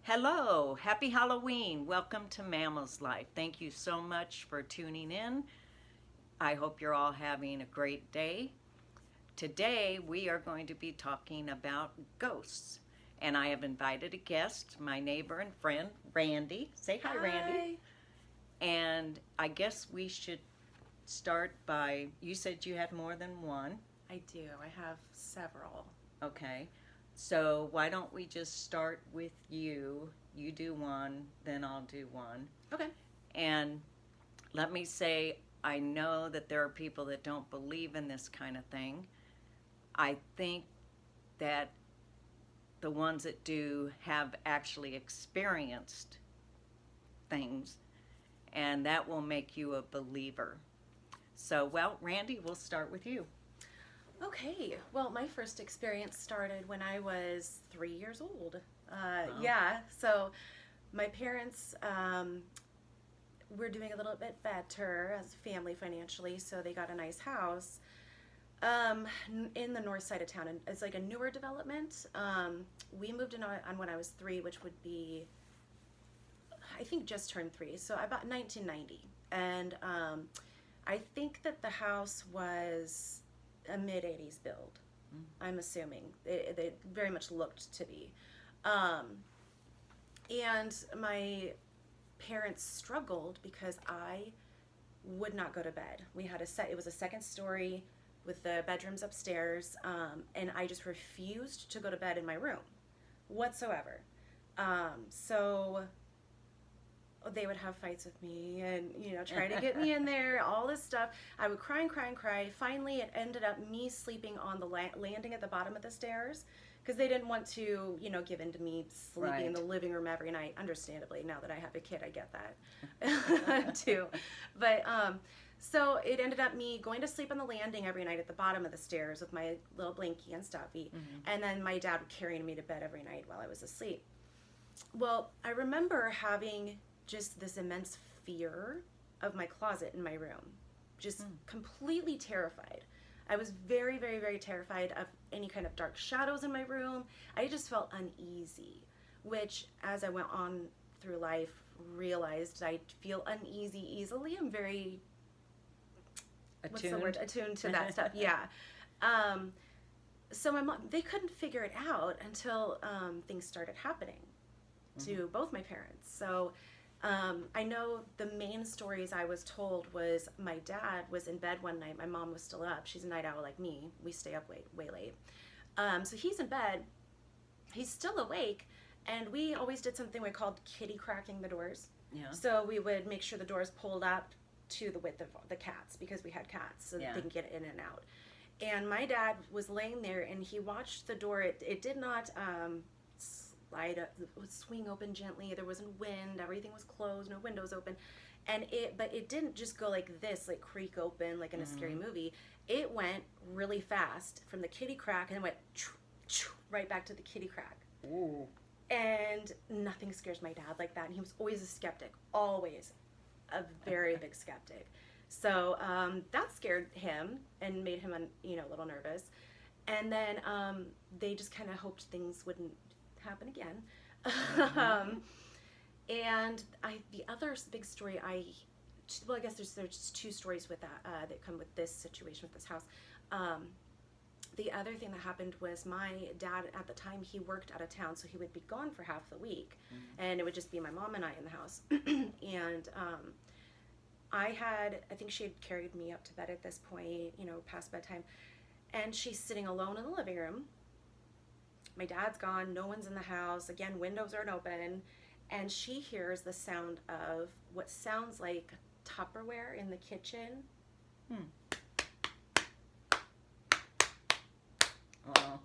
Hello, happy Halloween. Welcome to Mama's Life. Thank you so much for tuning in. I hope you're all having a great day. Today we are going to be talking about ghosts. And I have invited a guest, my neighbor and friend, Randy. Say hi, Randy. Hi. And I guess we should start by, you said you had more than one. I do. I have several. Okay. So why don't we just start with you? You do one, then I'll do one. Okay. And let me say, I know that there are people that don't believe in this kind of thing. I think that the ones that do have actually experienced things, and that will make you a believer. So, well, Randy, we'll start with you. Okay. Well, my first experience started when I was 3 years old. Wow. Yeah. So my parents were doing a little bit better as a family financially, so they got a nice house in the north side of town. And it's like a newer development. We moved in on when I was 3, which would be, I think, just turned 3. So about 1990. And I think that the house was a mid-80s build. I'm assuming it very much looked to be. And my parents struggled because I would not go to bed. We had it was a second story with the bedrooms upstairs, and I just refused to go to bed in my room whatsoever. So they would have fights with me and, try to get me in there, all this stuff. I would cry and cry and cry. Finally, it ended up me sleeping on the landing at the bottom of the stairs because they didn't want to, give in to me sleeping in the living room every night. Understandably, now that I have a kid, I get that too. But so it ended up me going to sleep on the landing every night at the bottom of the stairs with my little blankie and stuffy. And then my dad carrying me to bed every night while I was asleep. Well, I remember having just this immense fear of my closet in my room. Just completely terrified. I was very, very, very terrified of any kind of dark shadows in my room. I just felt uneasy, which as I went on through life, realized I feel uneasy easily. I'm very, attuned to that stuff. Yeah. So my mom, they couldn't figure it out until things started happening to both my parents. So I know the main stories I was told was my dad was in bed one night. My mom was still up. She's a night owl like me. We stay up way, way late. So he's in bed. He's still awake. And we always did something we called kitty cracking the doors. Yeah. So we would make sure the doors pulled up to the width of the cats because we had cats so that they can get in and out. And my dad was laying there and he watched the door. It did not slide up, it would swing open gently. There wasn't wind. Everything was closed. No windows open. But it didn't just go like this, like creak open, like in a scary movie. It went really fast from the kitty crack and it went right back to the kitty crack. Ooh. And nothing scares my dad like that. And he was always a skeptic, always a very big skeptic. So that scared him and made him, a little nervous. And then they just kind of hoped things wouldn't happen again. And the other big story I guess there's 2 stories with that come with this situation with this house. The other thing that happened was my dad at the time, he worked out of town, so he would be gone for half the week, and it would just be my mom and I in the house. And I think she had carried me up to bed at this point, past bedtime, and she's sitting alone in the living room. My dad's gone, no one's in the house, again, windows aren't open, and she hears the sound of what sounds like Tupperware in the kitchen. Wow.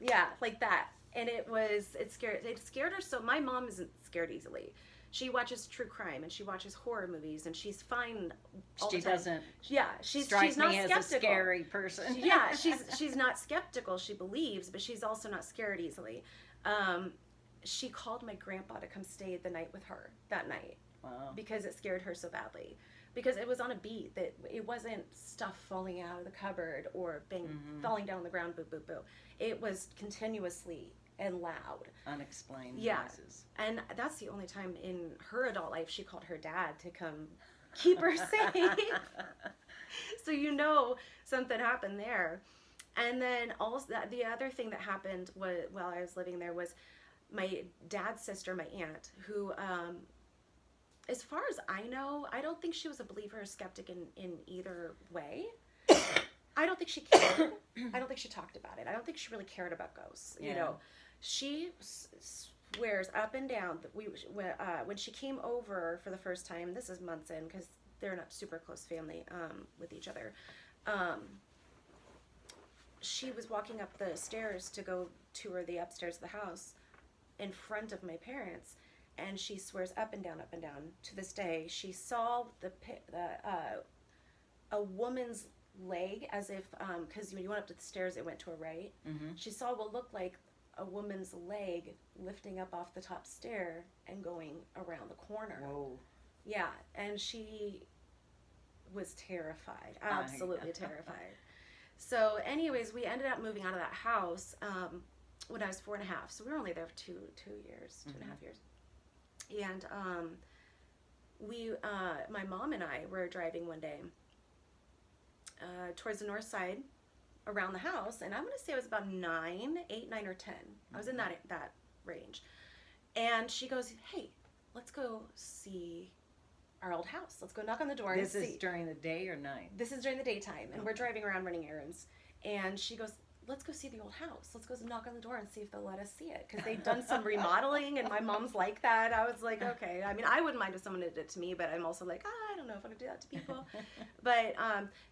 Yeah, like that. And it scared her. So my mom isn't scared easily. She watches true crime and she watches horror movies and she's fine all the time. She doesn't. Yeah, she's not skeptical. As a scary person. Yeah, she's not skeptical. She believes, but she's also not scared easily. She called my grandpa to come stay the night with her that night. Wow. Because it scared her so badly. Because it was on a beat that it wasn't stuff falling out of the cupboard or falling down on the ground, boo, boo, boo. It was continuously and loud. Unexplained Yeah. noises. And that's the only time in her adult life she called her dad to come keep her safe. So something happened there. And then also the other thing that happened was while I was living there was my dad's sister, my aunt, who as far as I know, I don't think she was a believer or skeptic in either way. I don't think she cared. I don't think she talked about it. I don't think she really cared about ghosts. Yeah. She swears up and down that when she came over for the first time, this is months in because they're not super close family with each other. She was walking up the stairs to go tour the upstairs of the house in front of my parents, and she swears up and down to this day she saw a woman's leg, as if because when you went up to the stairs it went to a right. Mm-hmm. She saw what looked like a woman's leg lifting up off the top stair and going around the corner. Whoa. Yeah, and she was terrified, absolutely terrified. So anyways, we ended up moving out of that house when I was 4.5. So we were only there for two years, 2.5 years. And my mom and I were driving one day towards the north side around the house, and I'm going to say I was about 8, 9, or 10. I was in that range. And she goes, "Hey, let's go see our old house. Let's go knock on the door and see." This is during the day or night? This is during the daytime, and we're driving around running errands. And she goes, "Let's go see the old house. Let's go knock on the door and see if they'll let us see it." Because they've done some remodeling, and my mom's like that. I was like, okay. I mean, I wouldn't mind if someone did it to me, but I'm also like, I don't know if I could do that to people. But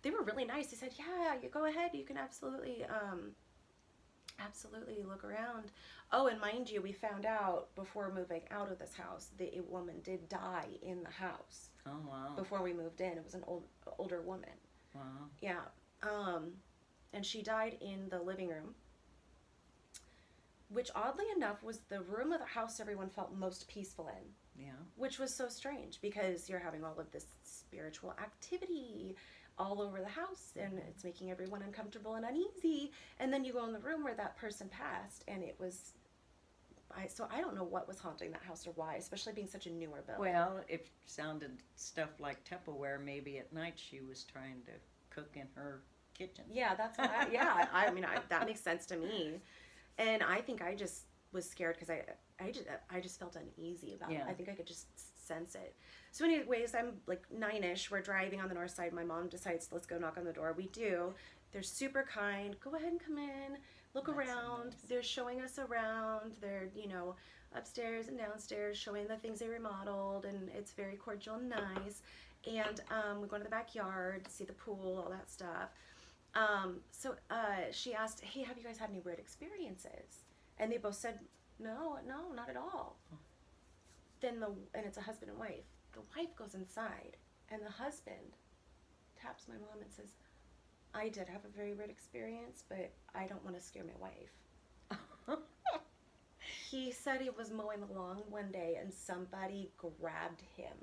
they were really nice. They said, "Yeah, you go ahead. You can absolutely look around." Oh, and mind you, we found out before moving out of this house that a woman did die in the house. Oh, wow. Before we moved in. It was an older woman. Wow. Yeah. And she died in the living room, which oddly enough was the room of the house everyone felt most peaceful in. Yeah. Which was so strange because you're having all of this spiritual activity all over the house, and it's making everyone uncomfortable and uneasy. And then you go in the room where that person passed, and it was... So I don't know what was haunting that house or why, especially being such a newer build. Well, if it sounded stuff like Tupperware, maybe at night she was trying to cook in her kitchen. Yeah, that's what I mean, that makes sense to me. And I think I just was scared because I just felt uneasy about it. I think I could just sense it. So anyways, I'm like 9-ish. We're driving on the north side. My mom decides, let's go knock on the door. We do. They're super kind. Go ahead and come in. Look around. So nice. They're showing us around. They're, upstairs and downstairs, showing the things they remodeled, and it's very cordial and nice. And we go to the backyard, see the pool, all that stuff. So she asked, "Hey, have you guys had any weird experiences?" And they both said, no, not at all. And it's a husband and wife. The wife goes inside, and the husband taps my mom and says, "I did have a very weird experience, but I don't want to scare my wife." He said he was mowing the lawn one day, and somebody grabbed him.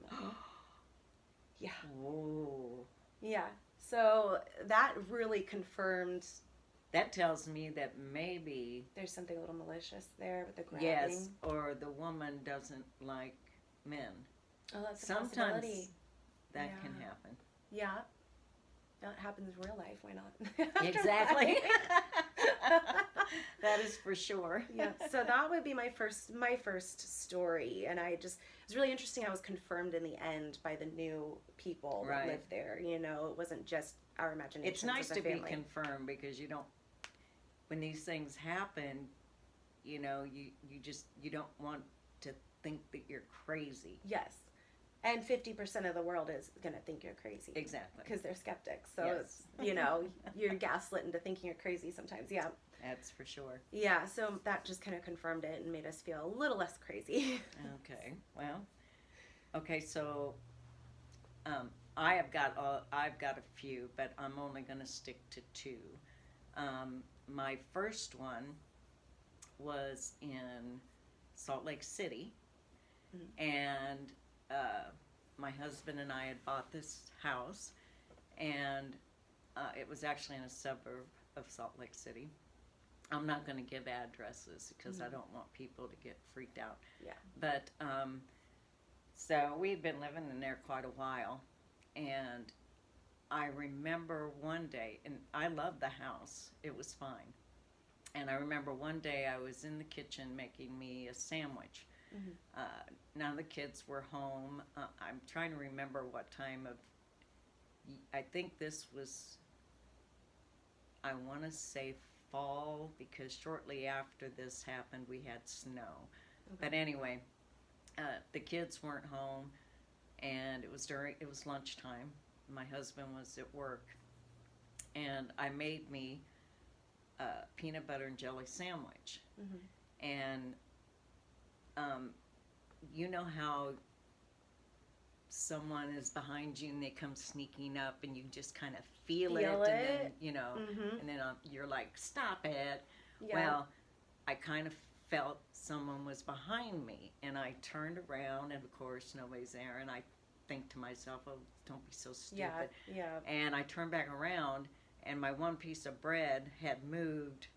Yeah. Whoa. Yeah. So that really confirmed. That tells me that maybe There's something a little malicious there with the grabbing. yes, or the woman doesn't like men. Oh, that's a Sometimes possibility. that Yeah. can happen. Yeah. That happens in real life. Why not? Exactly. That is for sure. Yeah. So that would be my first story, and it was really interesting. I was confirmed in the end by the new people that lived there. It wasn't just our imagination. It's nice as a to family. be confirmed because when these things happen, you don't want to think that you're crazy. Yes. And 50% of the world is going to think you're crazy. Exactly. Because they're skeptics. So, yes. You're gaslit into thinking you're crazy sometimes. Yeah. That's for sure. Yeah, so that just kind of confirmed it and made us feel a little less crazy. Okay. Well, okay, so I've got a few, but I'm only going to stick to 2. My first one was in Salt Lake City, and my husband and I had bought this house, and it was actually in a suburb of Salt Lake City. I'm not going to give addresses because I Mhm. don't want people to get freaked out. Yeah. But so we'd been living in there quite a while, and I remember one day, and I loved the house. It was fine. And I remember one day I was in the kitchen making me a sandwich. Mhm. Now the kids were home. I'm trying to remember what time of. I think this was. I want to say fall because shortly after this happened we had snow. Okay. But anyway, the kids weren't home, and it was lunchtime. My husband was at work, and I made me a peanut butter and jelly sandwich. Mhm. And you know how someone is behind you and they come sneaking up and you just kind of feel it, and then Mhm. and then you're like, stop it. Yeah. Well, I kind of felt someone was behind me, and I turned around, and of course nobody's there, and I think to myself, oh, don't be so stupid. Yeah. Yeah. And I turned back around, and my one piece of bread had moved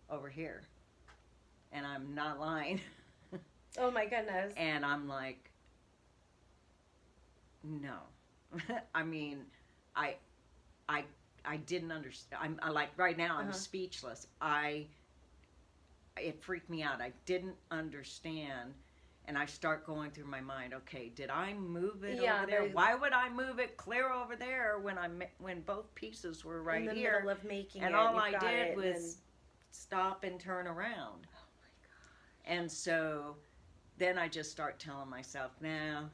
over here, and I'm not lying. Oh my goodness. And I'm like, no. I mean, I I didn't understand. I like right now I'm Uh-huh. speechless. It freaked me out. I didn't understand, and I start going through my mind. Okay, did I move it Yeah, over there? there's- Why would I move it clear over there when both pieces were right in the here? middle of making And it, all you've I got did it, was and stop and turn around. oh my god. And so then I just start telling myself, nah,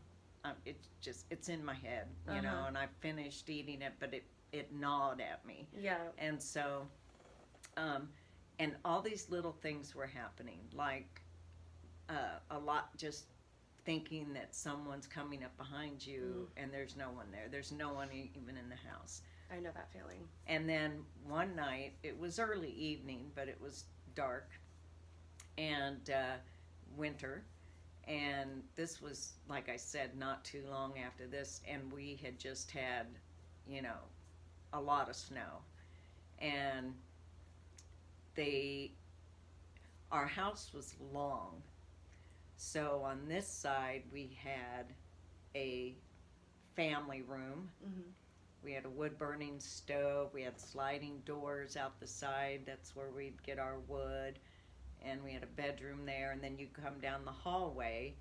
it's in my head, you know. Uh-huh. And I finished eating it, but it gnawed at me. Yeah. And so, and all these little things were happening, like a lot, just thinking that someone's coming up behind you, and there's no one there. There's no one even in the house. I know that feeling. And then one night, it was early evening, but it was dark, and winter. And this was, like I said, not too long after this, and we had just had, a lot of snow. And our house was long. So on this side, we had a family room. Mm-hmm. We had a wood burning stove. We had sliding doors out the side. That's where we'd get our wood. And we had a bedroom there. And then you come down the hallway,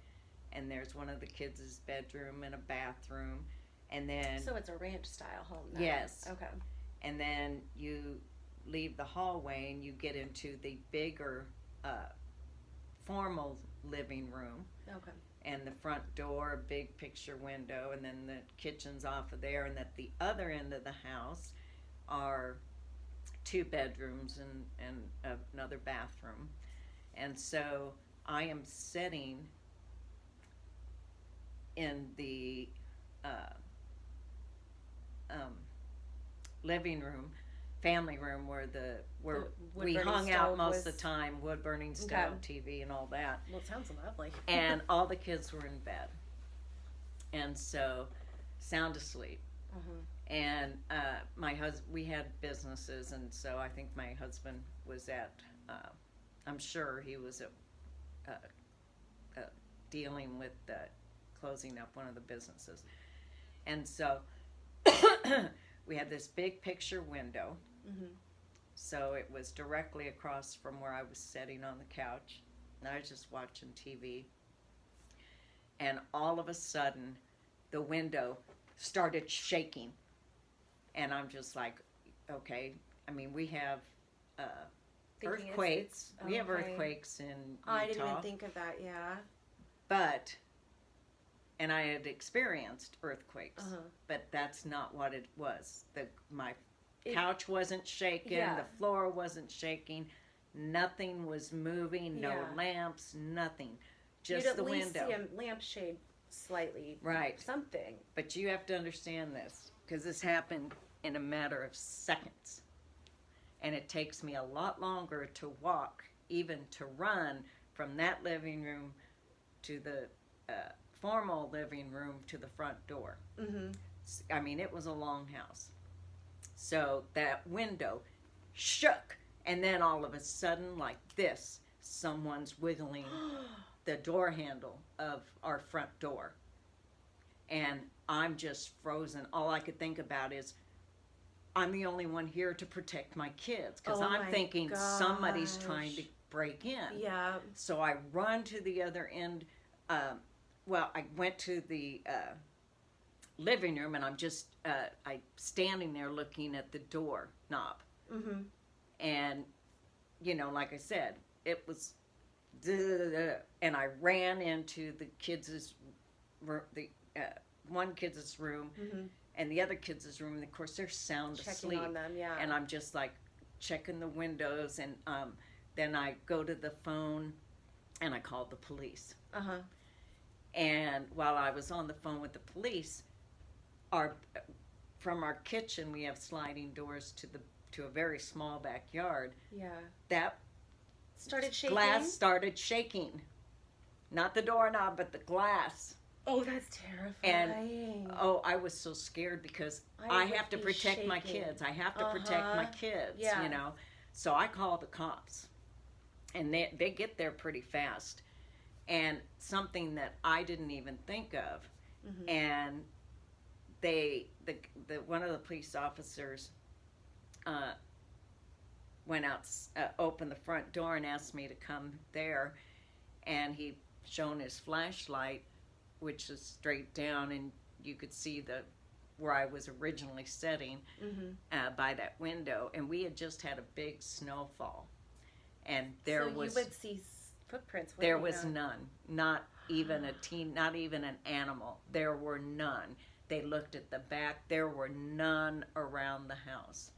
and there's one of the kids' bedroom and a bathroom. And then So it's a ranch style home then. Yes. Okay. and then you leave the hallway and you get into the bigger formal living room. Okay. And the front door, a big picture window, and then the kitchen's off of there. And at the other end of the house are 2 bedrooms and another bathroom. And so I am sitting in the living room, family room, where we wood-burning hung out stove most of the was- time, wood burning stove, TV, and all that. Well, it sounds lovely. And all the kids were in bed, and so sound asleep. Uh-huh. And we had businesses, and so I think my husband was at, I'm sure he was at dealing with closing up one of the businesses. And so we had this big picture window, Mm-hmm. so it was directly across from where I was sitting on the couch, and I was just watching TV. And all of a sudden, the window started shaking. And I'm just like, okay. I mean, we have Thinking it's- earthquakes. We have okay. earthquakes in Utah. I didn't even think of that. Yeah. And I had experienced earthquakes, Uh-huh. but that's not what it was. My It- couch wasn't shaking. Yeah. The floor wasn't shaking. Nothing was moving. No Yeah. lamps. Nothing. You'd Just at the least window. see a lampshade slightly. Right. Something. But you have to understand this, because this happened in a matter of seconds. And it takes me a lot longer to walk, even to run from that living room to the formal living room to the front door. Mm-hmm. I mean, it was a long house. So that window shook, And then all of a sudden, like this, someone's wiggling the door handle of our front door. And I'm just frozen. All I could think about is, I'm the only one here to protect my kids. Because Oh I'm my thinking somebody's gosh. trying to break in. Yeah. So I run to the other end. I went to the living room, and I'm standing there looking at the door knob. Mm-hmm. And, like I said, it was, and I ran into the kids' room, the one kid's room, Mm-hmm. and the other kids' room. And of course, they're sound Checking asleep. on them, yeah. And I'm just like checking the windows, and then I go to the phone, and I called the police. Uh-huh. And while I was on the phone with the police, from our kitchen, we have sliding doors to a very small backyard. Yeah. That Started shaking. glass started shaking. Not the doorknob, but the glass. Oh, that's terrifying. I was so scared because I have to protect my kids. I have to protect my kids, Yeah. So I called the cops. And they get there pretty fast. And something that I didn't even think of. Mm-hmm. And one of the police officers went out, opened the front door and asked me to come there. And he shone his flashlight, which is straight down, and you could see where I was originally sitting by that window. And we had just had a big snowfall, and so you would see footprints. There was none, not even not even an animal. There were none. They looked at the back. There were none around the house.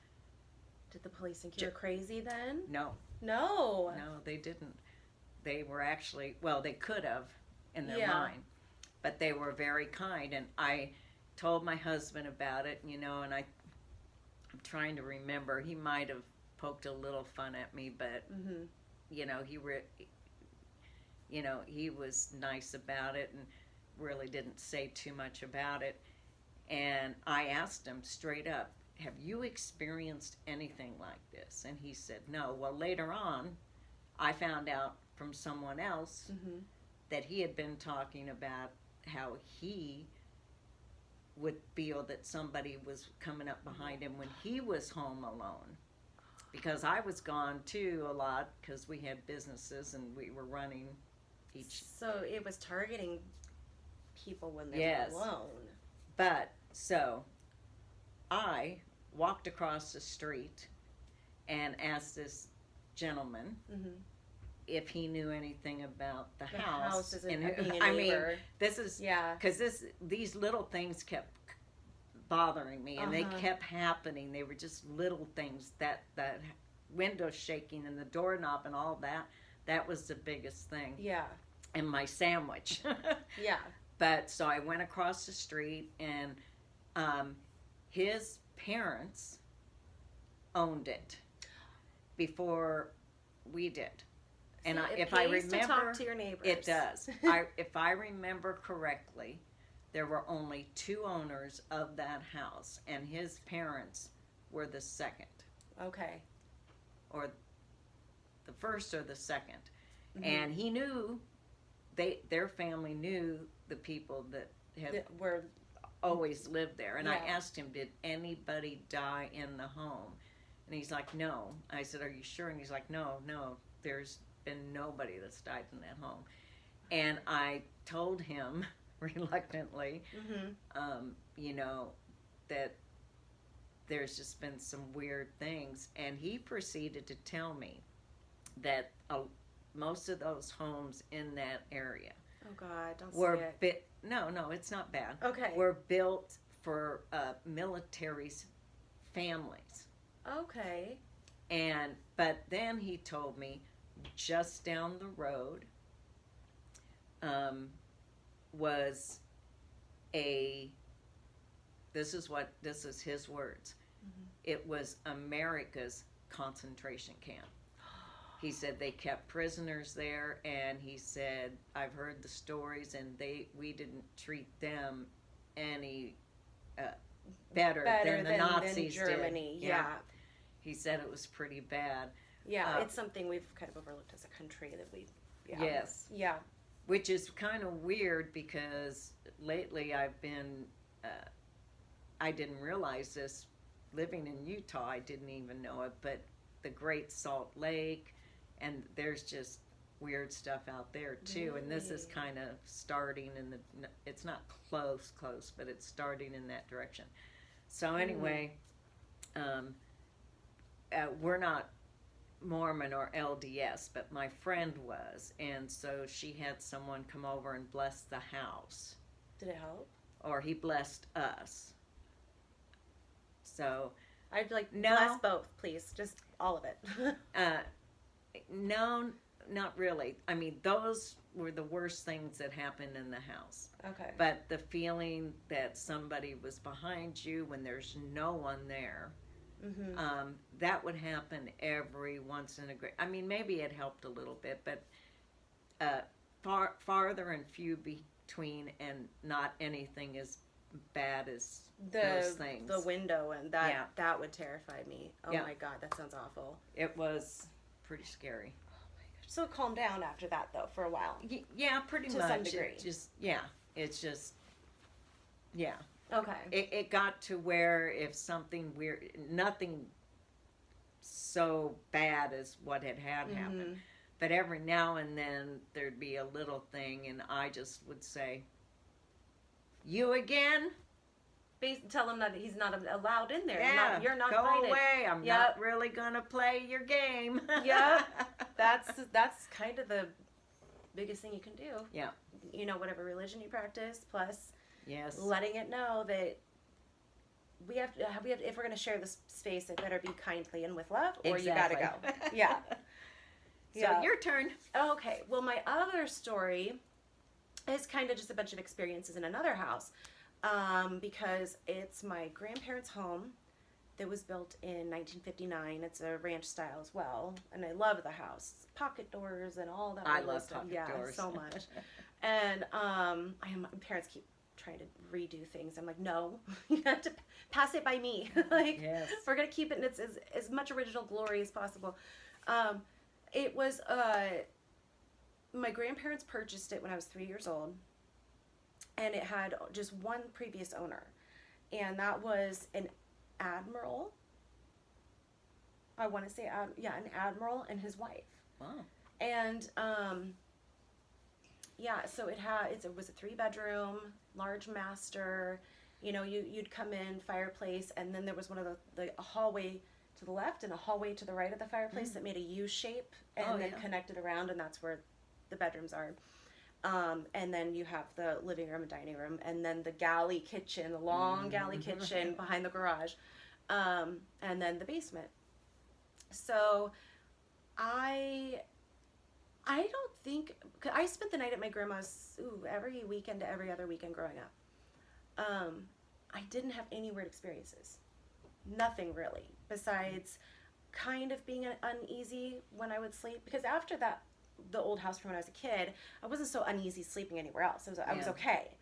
Did the police think you were crazy then? No. No. No, they didn't. They were actually, they could have in their Yeah. mind, but they were very kind. And I told my husband about it, and I'm trying to remember. He might have poked a little fun at me, but Mm-hmm. he was nice about it and really didn't say too much about it. And I asked him straight up, have you experienced anything like this? And he said, no. Well, later on, I found out from someone else Mm-hmm. that he had been talking about how he would feel that somebody was coming up behind him when he was home alone. Because I was gone too a lot because we had businesses and we were running each. So it was targeting people when they Yes. were alone. But so I walked across the street and asked this gentleman Mm-hmm. if he knew anything about the The house. house isn't And being a I mean, neighbor. this is Yeah. because these little things kept bothering me, and they Uh-huh. kept happening. They were just little things, that window shaking and the doorknob and all that. That was the biggest thing. Yeah. And my sandwich. Yeah. But so I went across the street, and his parents owned it before we did. And So it if pays I remember, to talk to your neighbors. it does. If I remember correctly, there were only 2 owners of that house, and his parents were the second, Okay. or the first or the 2nd. Mhm. And he knew, their family knew the people that had That were always lived there. And I Yeah. asked him, did anybody die in the home? And he's like, no. I said, are you sure? And he's like, no, there's been nobody that's died in that home. And I told him reluctantly, Mm-hmm. that there's just been some weird things. And he proceeded to tell me that most of those homes in that area Oh God, don't were say it. no, it's not bad. Okay. Were built for military's families. Okay. But then he told me just down the road was this is his words. Mm-hmm. It was America's concentration camp. He said they kept prisoners there, and he said, I've heard the stories, and we didn't treat them any better than the Nazis than Germany. did. Yeah. He said it was pretty bad. Yeah, it's something we've kind of overlooked as a country that we. Yeah. Yes. Yeah. Which is kind of weird because lately I've been, I didn't realize this living in Utah. I didn't even know it, but the Great Salt Lake, and there's just weird stuff out there too. And this is Really? kind of starting in the, it's not close, but it's starting in that direction. So anyway, we're not Mormon or LDS, but my friend was, and so she had someone come over and bless the house, Did it help? or he blessed us. So I'd like No. bless both, please. Just all of it. no, not really. I mean, those were the worst things that happened in the house. Okay. But the feeling that somebody was behind you when there's no one there, that would happen every once in a great. I mean, maybe it helped a little bit, but farther and few between, and not anything as bad as those things. The window and that would terrify me. Oh Yeah. my God, that sounds awful. It was pretty scary. So it calmed down after that though for a while. Yeah, pretty To much. some degree. It's just, yeah. Okay. It got to where if something weird, nothing so bad as what had happened, but every now and then there'd be a little thing, and I just would say, "You again?" Tell him that he's not allowed in there. Yeah, you're not go invited. away. I'm not really gonna play your game. Yep. That's kind of the biggest thing you can do. Yeah. You know, whatever religion you practice, plus Yes. letting it know that we have if we're going to share this space, it better be kindly and with love, or Exactly. you got to go. Yeah. So your turn. Okay. Well, my other story is kind of just a bunch of experiences in another house, because it's my grandparents' home that was built in 1959. It's a ranch style as well, and I love the house. Pocket doors and all that. I little love stuff. pocket Yeah, doors. so much. And my parents keep trying to redo things. I'm like, no, you have to pass it by me. Like, Yes. we're gonna keep it in its as much original glory as possible. It was my grandparents purchased it when I was 3 years old, and it had just one previous owner, and that was an admiral. I want to say, an admiral and his wife. Wow. And so it was a 3-bedroom, large master. You know, you'd come in, fireplace, and then there was one of a hallway to the left and a hallway to the right of the fireplace that made a U shape and then connected around, and that's where the bedrooms are. And then you have the living room and dining room, and then the galley kitchen, the long galley kitchen behind the garage, and then the basement. So I don't think, 'cause I spent the night at my grandma's every weekend to every other weekend growing up. I didn't have any weird experiences. Nothing really, besides kind of being uneasy when I would sleep. Because after that, the old house from when I was a kid, I wasn't so uneasy sleeping anywhere else. I was okay.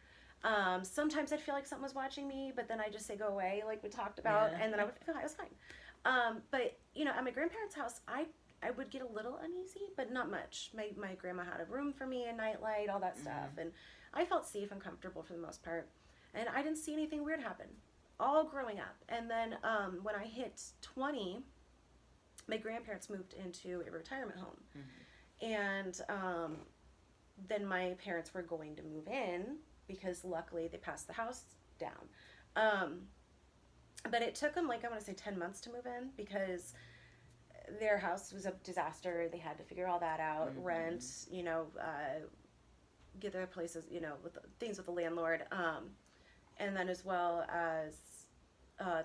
Sometimes I'd feel like something was watching me, but then I'd just say, go away, like we talked about, and then I would feel I was fine. But, you know, at my grandparents' house, I would get a little uneasy, but not much. My grandma had a room for me, a nightlight, all that stuff, and I felt safe and comfortable for the most part, and I didn't see anything weird happen, all growing up. And then when I hit 20, my grandparents moved into a retirement home, and then my parents were going to move in, because luckily they passed the house down. But it took them, like, I want to say 10 months to move in, because their house was a disaster. They had to figure all that out, rent, you know, get their places, you know, with things with the landlord. And then as well as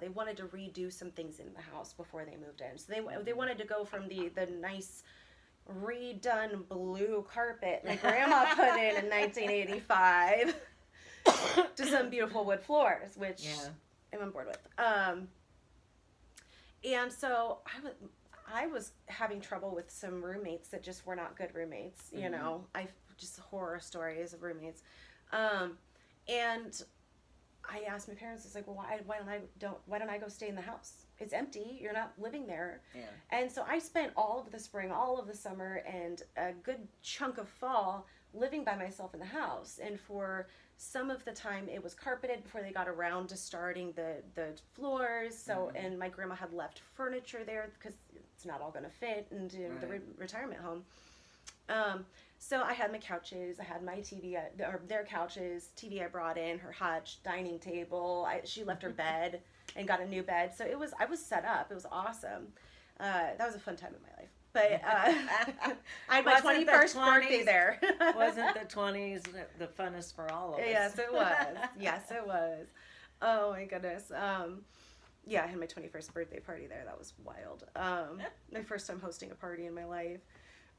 they wanted to redo some things in the house before they moved in. So they wanted to go from the nice redone blue carpet my grandma put in 1985 to some beautiful wood floors, which I'm on board with. And so I was having trouble with some roommates that just were not good roommates. You know, just horror stories of roommates. And I asked my parents, I was like, well, why don't I go stay in the house? it's empty. You're not living there. Yeah. And so I spent all of the spring, all of the summer, and a good chunk of fall living by myself in the house. And for some of the time, it was carpeted before they got around to starting the floors. So, and my grandma had left furniture there because it's not all going to fit into the retirement home. So I had my couches, I had my TV, or their couches, TV I brought in, her hutch, dining table. She left her bed and got a new bed. So I was set up. It was awesome. That was a fun time in my life. But I had my 21st birthday there. Wasn't the 20s the funnest for all of us? Yes, it was. Yes, it was. Oh my goodness. Yeah, I had my 21st birthday party there. That was wild. My first time hosting a party in my life.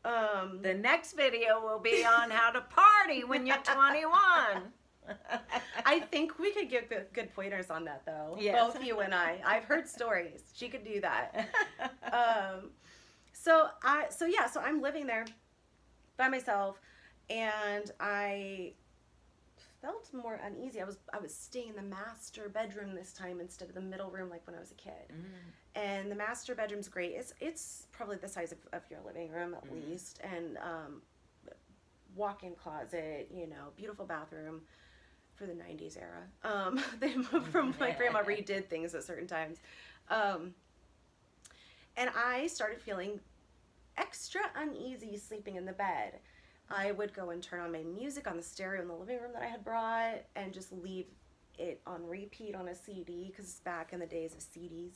The next video will be on how to party when you're 21. I think we could give good pointers on that, though. Yes. Both you and I. I've heard stories. She could do that. So I'm living there by myself, and I felt more uneasy. I was staying in the master bedroom this time instead of the middle room like when I was a kid. And the master bedroom's great. It's probably the size of your living room at least, and walk-in closet, beautiful bathroom for the 90s era. They moved from my grandma redid things at certain times. And I started feeling extra uneasy sleeping in the bed. I would go and turn on my music on the stereo in the living room that I had brought and just leave it on repeat on a CD, because it's back in the days of CDs,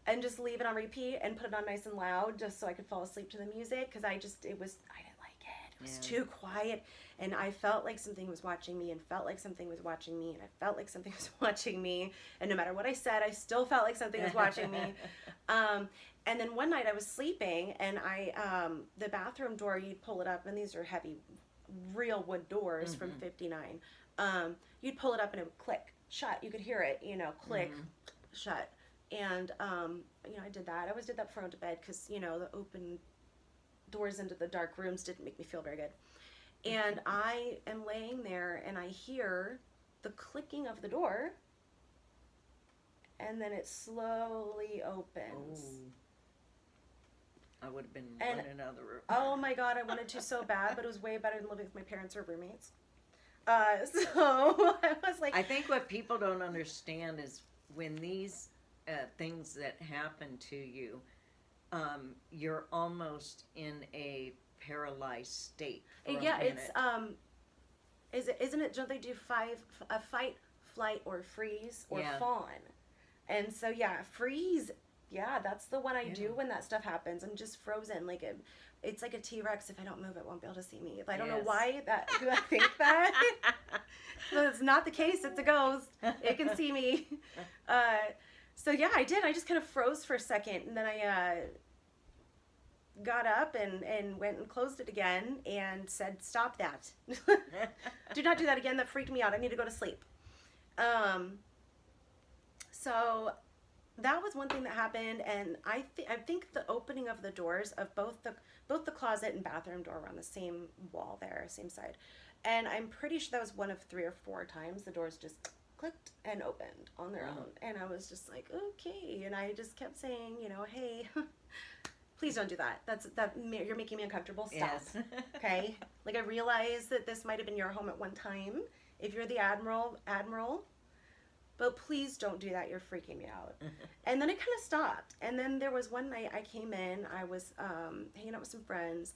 and just leave it on repeat and put it on nice and loud just so I could fall asleep to the music, because I didn't like it. It was too quiet, and I felt like something was watching me, and felt like something was watching me, and I felt like something was watching me, and no matter what I said, I still felt like something was watching me. And then one night I was sleeping, and the bathroom door, you'd pull it up, and these are heavy, real wood doors from 59. You'd pull it up and it would click shut. You could hear it, click shut. And, I did that. I always did that before I went to bed because, the open doors into the dark rooms didn't make me feel very good. And I am laying there and I hear the clicking of the door, and then it slowly opens. Oh. I would have been running out of the room. Oh my God, I wanted to so bad, but it was way better than living with my parents or roommates. So I was like, I think what people don't understand is when these things that happen to you, you're almost in a paralyzed state. Yeah, it's isn't it? Don't they do a fight, flight, or freeze or fawn? And so freeze. Yeah, that's the one I do when that stuff happens. I'm just frozen. Like it's like a T-Rex. If I don't move, it won't be able to see me. I don't know why do I think that. But it's not the case. It's a ghost. It can see me. So yeah, I did. I just kind of froze for a second, and then I got up and went and closed it again and said, "Stop that! Do not do that again. That freaked me out. I need to go to sleep." So that was one thing that happened, and I think the opening of the doors of both the closet and bathroom door were on the same wall there, same side, and I'm pretty sure that was one of 3 or 4 times the doors just clicked and opened on their own, and I was just like, okay, and I just kept saying, hey, please don't do that. You're making me uncomfortable. Stop. Yes. Okay, like I realize that this might have been your home at one time. If you're the admiral. But please don't do that. You're freaking me out. And then it kind of stopped. And then there was one night I came in. I was hanging out with some friends.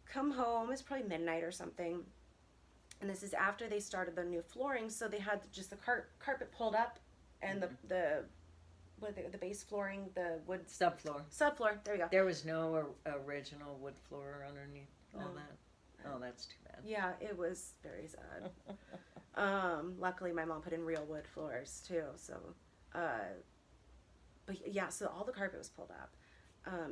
Come home. It's probably midnight or something. And this is after they started the new flooring. So they had just the carpet pulled up, and the base flooring, the wood subfloor. Subfloor. There you go. There was no original wood floor underneath all that. Oh, that's too bad. Yeah, it was very sad. Luckily my mom put in real wood floors too, so but yeah, so all the carpet was pulled up,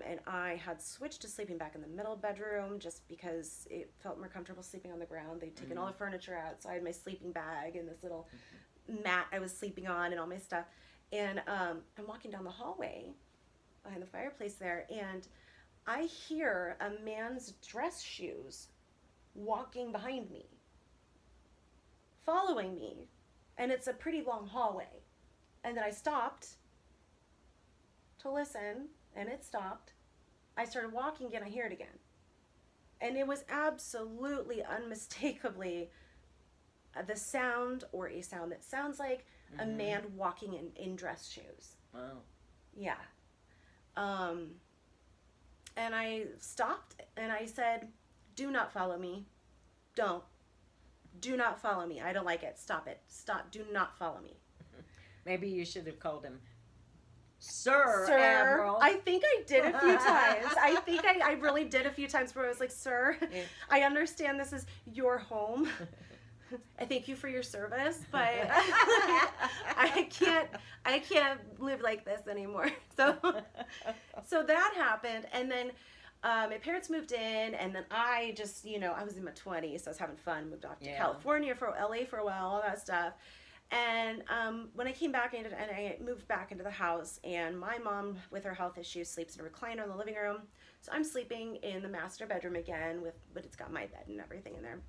and I had switched to sleeping back in the middle bedroom just because it felt more comfortable sleeping on the ground. They'd taken all the furniture out, so I had my sleeping bag and this little mat I was sleeping on and all my stuff, and I'm walking down the hallway behind the fireplace there, and I hear a man's dress shoes walking behind me, following me, and it's a pretty long hallway. And then I stopped to listen, and it stopped. I started walking again, I hear it again. And it was absolutely, unmistakably the sound, or a sound that sounds like a man walking in dress shoes. Wow. Yeah. And I stopped and I said, do not follow me. Don't. Do not follow me. I don't like it. Stop it. Stop. Do not follow me. Maybe you should have called him Sir, Sir, Admiral. I think I did a few times. I think I really did a few times where I was like, sir, Yeah. I understand this is your home. I thank you for your service, but I can't live like this anymore. So that happened, and then my parents moved in, and then I just, I was in my 20s, so I was having fun. Moved off to California, for LA for a while, all that stuff. And when I came back and I moved back into the house, and my mom, with her health issues, sleeps in a recliner in the living room. So I'm sleeping in the master bedroom again, but it's got my bed and everything in there.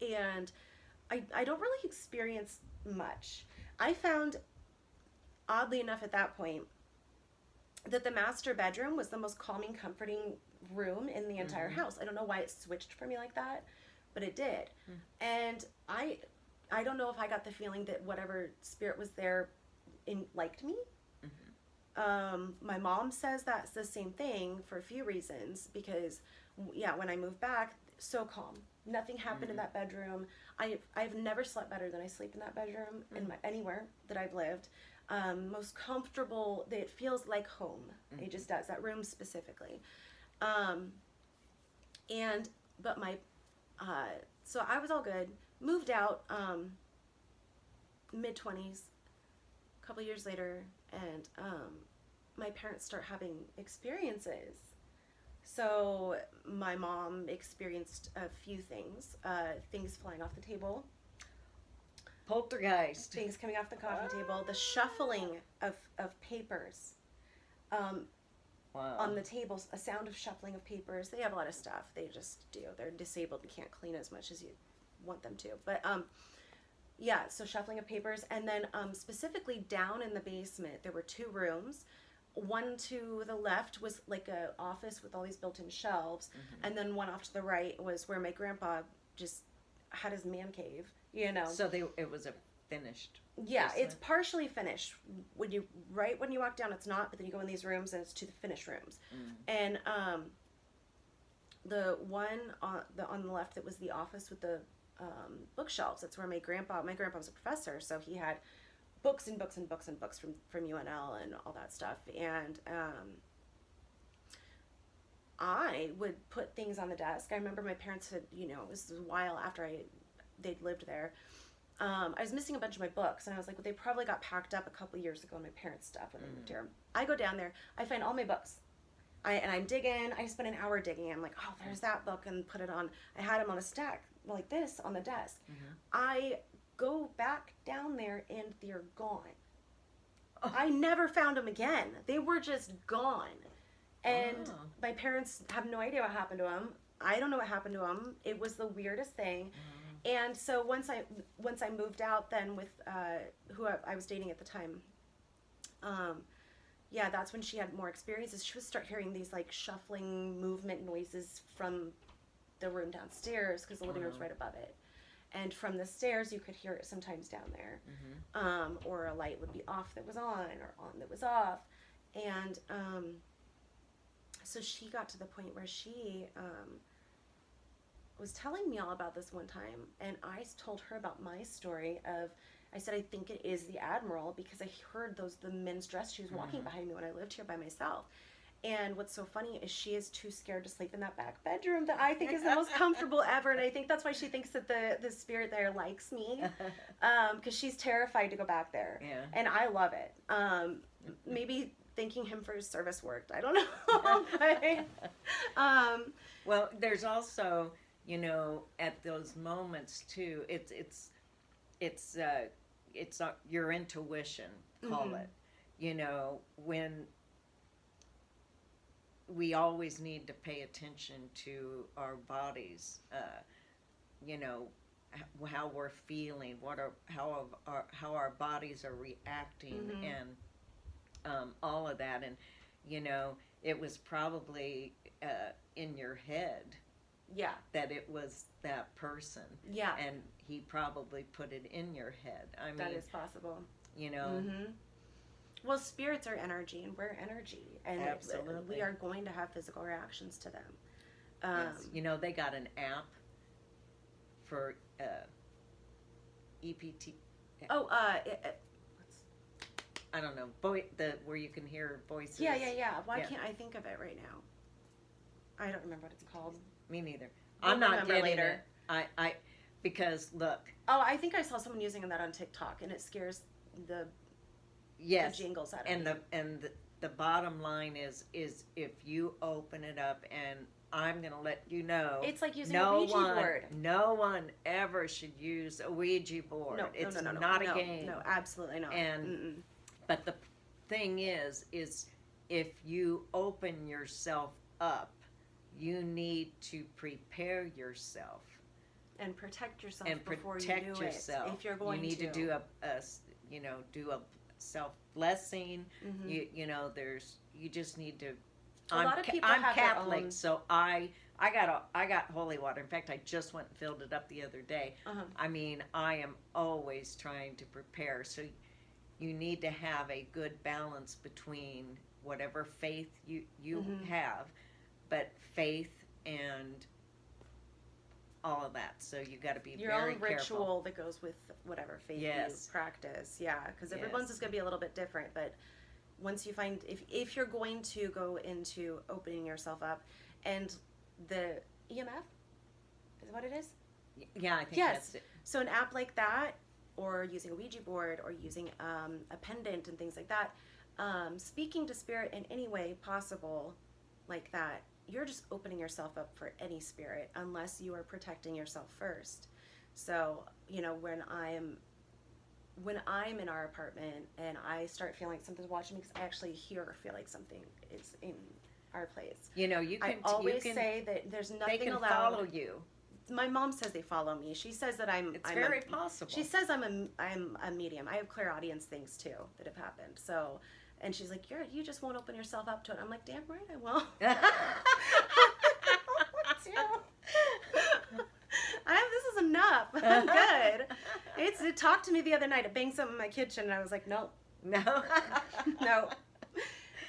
And I don't really experience much. I found, oddly enough at that point, that the master bedroom was the most calming, comforting room in the entire house. I don't know why it switched for me like that, but it did. And I don't know if I got the feeling that whatever spirit was there liked me. My mom says that's the same thing for a few reasons, because when I moved back, so calm. Nothing happened in that bedroom. I've never slept better than I sleep in that bedroom anywhere that I've lived. Most comfortable. It feels like home. It just does. That room specifically. So I was all good. Moved out mid-20s, a couple years later, and my parents start having experiences. So my mom experienced a few things. Things flying off the table. Poltergeist. Things coming off the coffee table. The shuffling of papers on the tables. A sound of shuffling of papers. They have a lot of stuff. They just do. They're disabled and can't clean as much as you want them to. But so shuffling of papers. And then specifically down in the basement, there were 2 rooms. One to the left was like a office with all these built-in shelves, and then one off to the right was where my grandpa just had his man cave, So it was a finished. Yeah, basement. it's partially finished. When you walk down, it's not, but then you go in these rooms and it's to the finished rooms. And the one on the left that was the office with the bookshelves. That's where my grandpa was a professor, so he had books and books and books and books from UNL and all that stuff. And I would put things on the desk. I remember my parents had, it was a while after they'd lived there. I was missing a bunch of my books, and I was like, well, they probably got packed up a couple years ago in my parents' stuff when they moved here. I go down there, I find all my books. I'm digging. I spent an hour digging. I'm like, oh, there's that book, and put it on. I had them on a stack like this on the desk. I go back down there and they're gone. I never found them again. They were just gone. And my parents have no idea what happened to them. I don't know what happened to them. It was the weirdest thing. And so once I moved out then with who I was dating at the time, that's when she had more experiences. She would start hearing these like shuffling movement noises from the room downstairs, because the living room's right above it. And from the stairs, you could hear it sometimes down there. Or a light would be off that was on, or on that was off. And so she got to the point where she was telling me all about this one time. And I told her about my story of, I said, I think it is the Admiral, because I heard the men's dress shoes walking behind me when I lived here by myself. And what's so funny is she is too scared to sleep in that back bedroom that I think is the most comfortable ever. And I think that's why she thinks that the spirit there likes me, because she's terrified to go back there. Yeah. And I love it. Maybe thanking him for his service worked. I don't know. But, well, there's also, at those moments too, it's your intuition, call it, when we always need to pay attention to our bodies, how we're feeling, how our bodies are reacting, and all of that. And you know, it was probably in your head Yeah. that it was that person. Yeah. And he probably put it in your head. I mean, That is possible. you know. Mm-hmm. Well, spirits are energy, and we're energy, and Absolutely. we are going to have physical reactions to them. Yes. You know, they got an app for EPT. Oh, I don't know, where you can hear voices. yeah. Why Yeah. can't I think of it right now? I don't remember what it's called. Me neither. We'll I'm not remember getting later. it. Because look. Oh, I think I saw someone using that on TikTok, and it scares the Yes. jingles out of And me. the bottom line is if you open it up, and I'm gonna let you know, It's like using a Ouija board. No one ever should use a Ouija board. No, It's no, not a game. No, absolutely not. And but the thing is if you open yourself up, you need to prepare yourself and protect yourself and before protect you do yourself. it. If you're going you need to do a self blessing. You know, you just need to. A lot of people I'm have their Catholic, own- so I got holy water. In fact, I just went and filled it up the other day. I mean, I am always trying to prepare. So you need to have a good balance between whatever faith you have, but faith and all of that. So you got to be your very own careful. ritual that goes with whatever faith you practice. Yeah, because everyone's is going to be a little bit different. But once you find, if you're going to go into opening yourself up, and the EMF is what it is. Yeah, I think Yes. that's it. So an app like that, or using a Ouija board, or using a pendant and things like that, speaking to spirit in any way possible like that, you're just opening yourself up for any spirit unless you are protecting yourself first. So, you know, when I'm in our apartment and I start feeling like something's watching me, because I actually hear or feel like something is in our place. You know, you can I always say that there's nothing they can allowed. follow you. My mom says they follow me. She says that It's very possible. She says I'm a medium. I have clairaudience things too that have happened. So, and she's like, you just won't open yourself up to it. I'm like, damn right I won't. This is enough. I'm good. It talked to me the other night. It banged something in my kitchen, and I was like, no, No. no.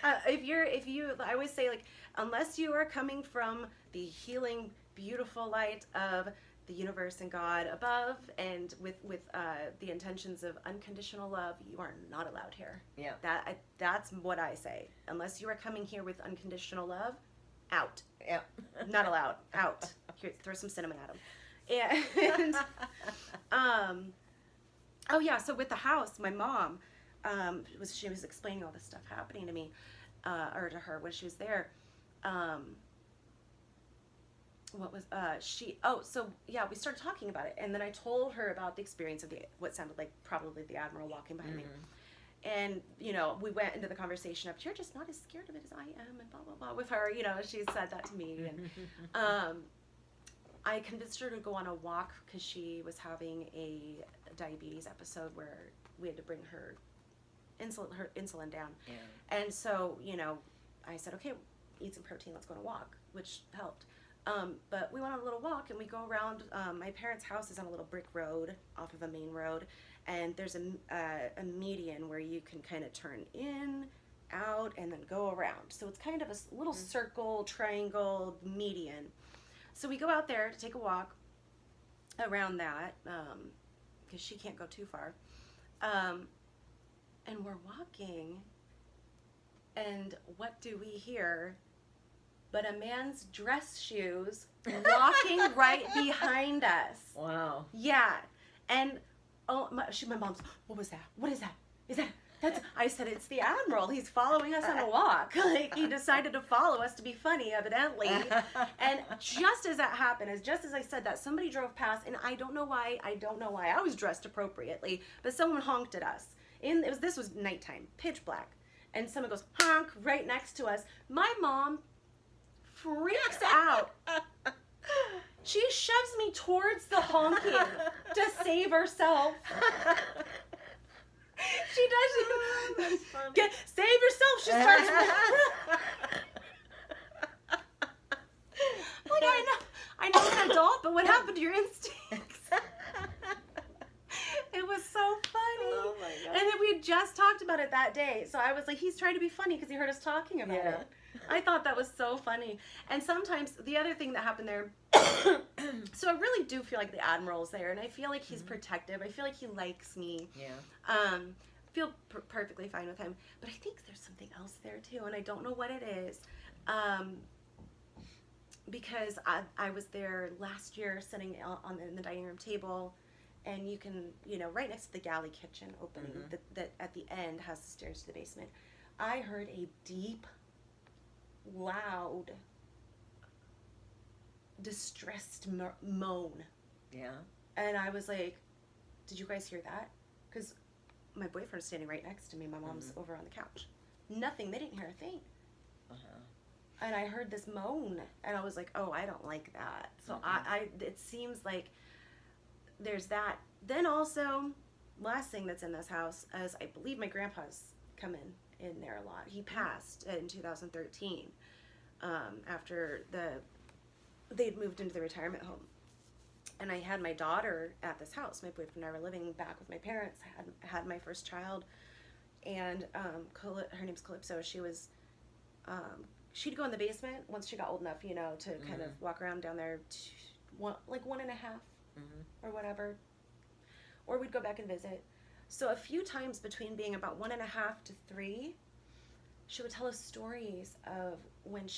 I always say, like, unless you are coming from the healing, beautiful light of the universe and God above, and with the intentions of unconditional love, you are not allowed here. Yeah. That's what I say. Unless you are coming here with unconditional love, out. Yeah. Not allowed. Out. Here, throw some cinnamon at them. And oh yeah. So with the house, my mom she was explaining all this stuff happening to me, or to her when she was there. What was so yeah, we started talking about it, and then I told her about the experience of what sounded like probably the Admiral walking behind me. And, you know, we went into the conversation of, you're just not as scared of it as I am, and blah, blah, blah, with her. You know, she said that to me. And I convinced her to go on a walk because she was having a diabetes episode where we had to bring her insulin down. Yeah. And so, you know, I said, okay, eat some protein, let's go on a walk, which helped. But we went on a little walk, and we go around. My parents' house is on a little brick road off of a main road, and there's a median where you can kind of turn in, out, and then go around. So it's kind of a little circle, triangle median. So we go out there to take a walk around that, because she can't go too far. And we're walking, and what do we hear but a man's dress shoes walking right behind us? Wow. Yeah. And my mom's, what was that? What is that? Is that? I said, it's the Admiral. He's following us on a walk. Like, he decided to follow us to be funny, evidently. And just as that happened, just as I said that, somebody drove past, and I don't know why I was dressed appropriately, but someone honked at us. This was nighttime, pitch black. And someone goes, honk, right next to us. My mom freaks out. She shoves me towards the honking to save herself. She does. Save yourself. She starts. Like, I know I'm an adult, but what happened to your instincts? It was so funny. Oh my God. And then we had just talked about it that day. So I was like, he's trying to be funny because he heard us talking about it. I thought that was so funny. And sometimes the other thing that happened there, so I really do feel like the Admiral's there, and I feel like he's protective. I feel like he likes me. Yeah. Feel perfectly fine with him. But I think there's something else there too, and I don't know what it is. Because I was there last year sitting in the dining room table, and you can, right next to the galley kitchen opening that at the end has the stairs to the basement. I heard a deep, loud, distressed moan. Yeah. And I was like, did you guys hear that? Because my boyfriend's standing right next to me. My mom's over on the couch. Nothing. They didn't hear a thing. And I heard this moan, and I was like, oh, I don't like that. So it seems like there's that. Then also, last thing that's in this house is I believe my grandpa's come in there a lot. He passed in 2013 after they'd moved into the retirement home. And I had my daughter at this house. My boyfriend and I were living back with my parents. I had my first child, and her name's Calypso. She was... she'd go in the basement once she got old enough, to kind of walk around down there, like 1.5 or whatever. Or we'd go back and visit. So a few times between being about 1.5 to 3, she would tell us stories of when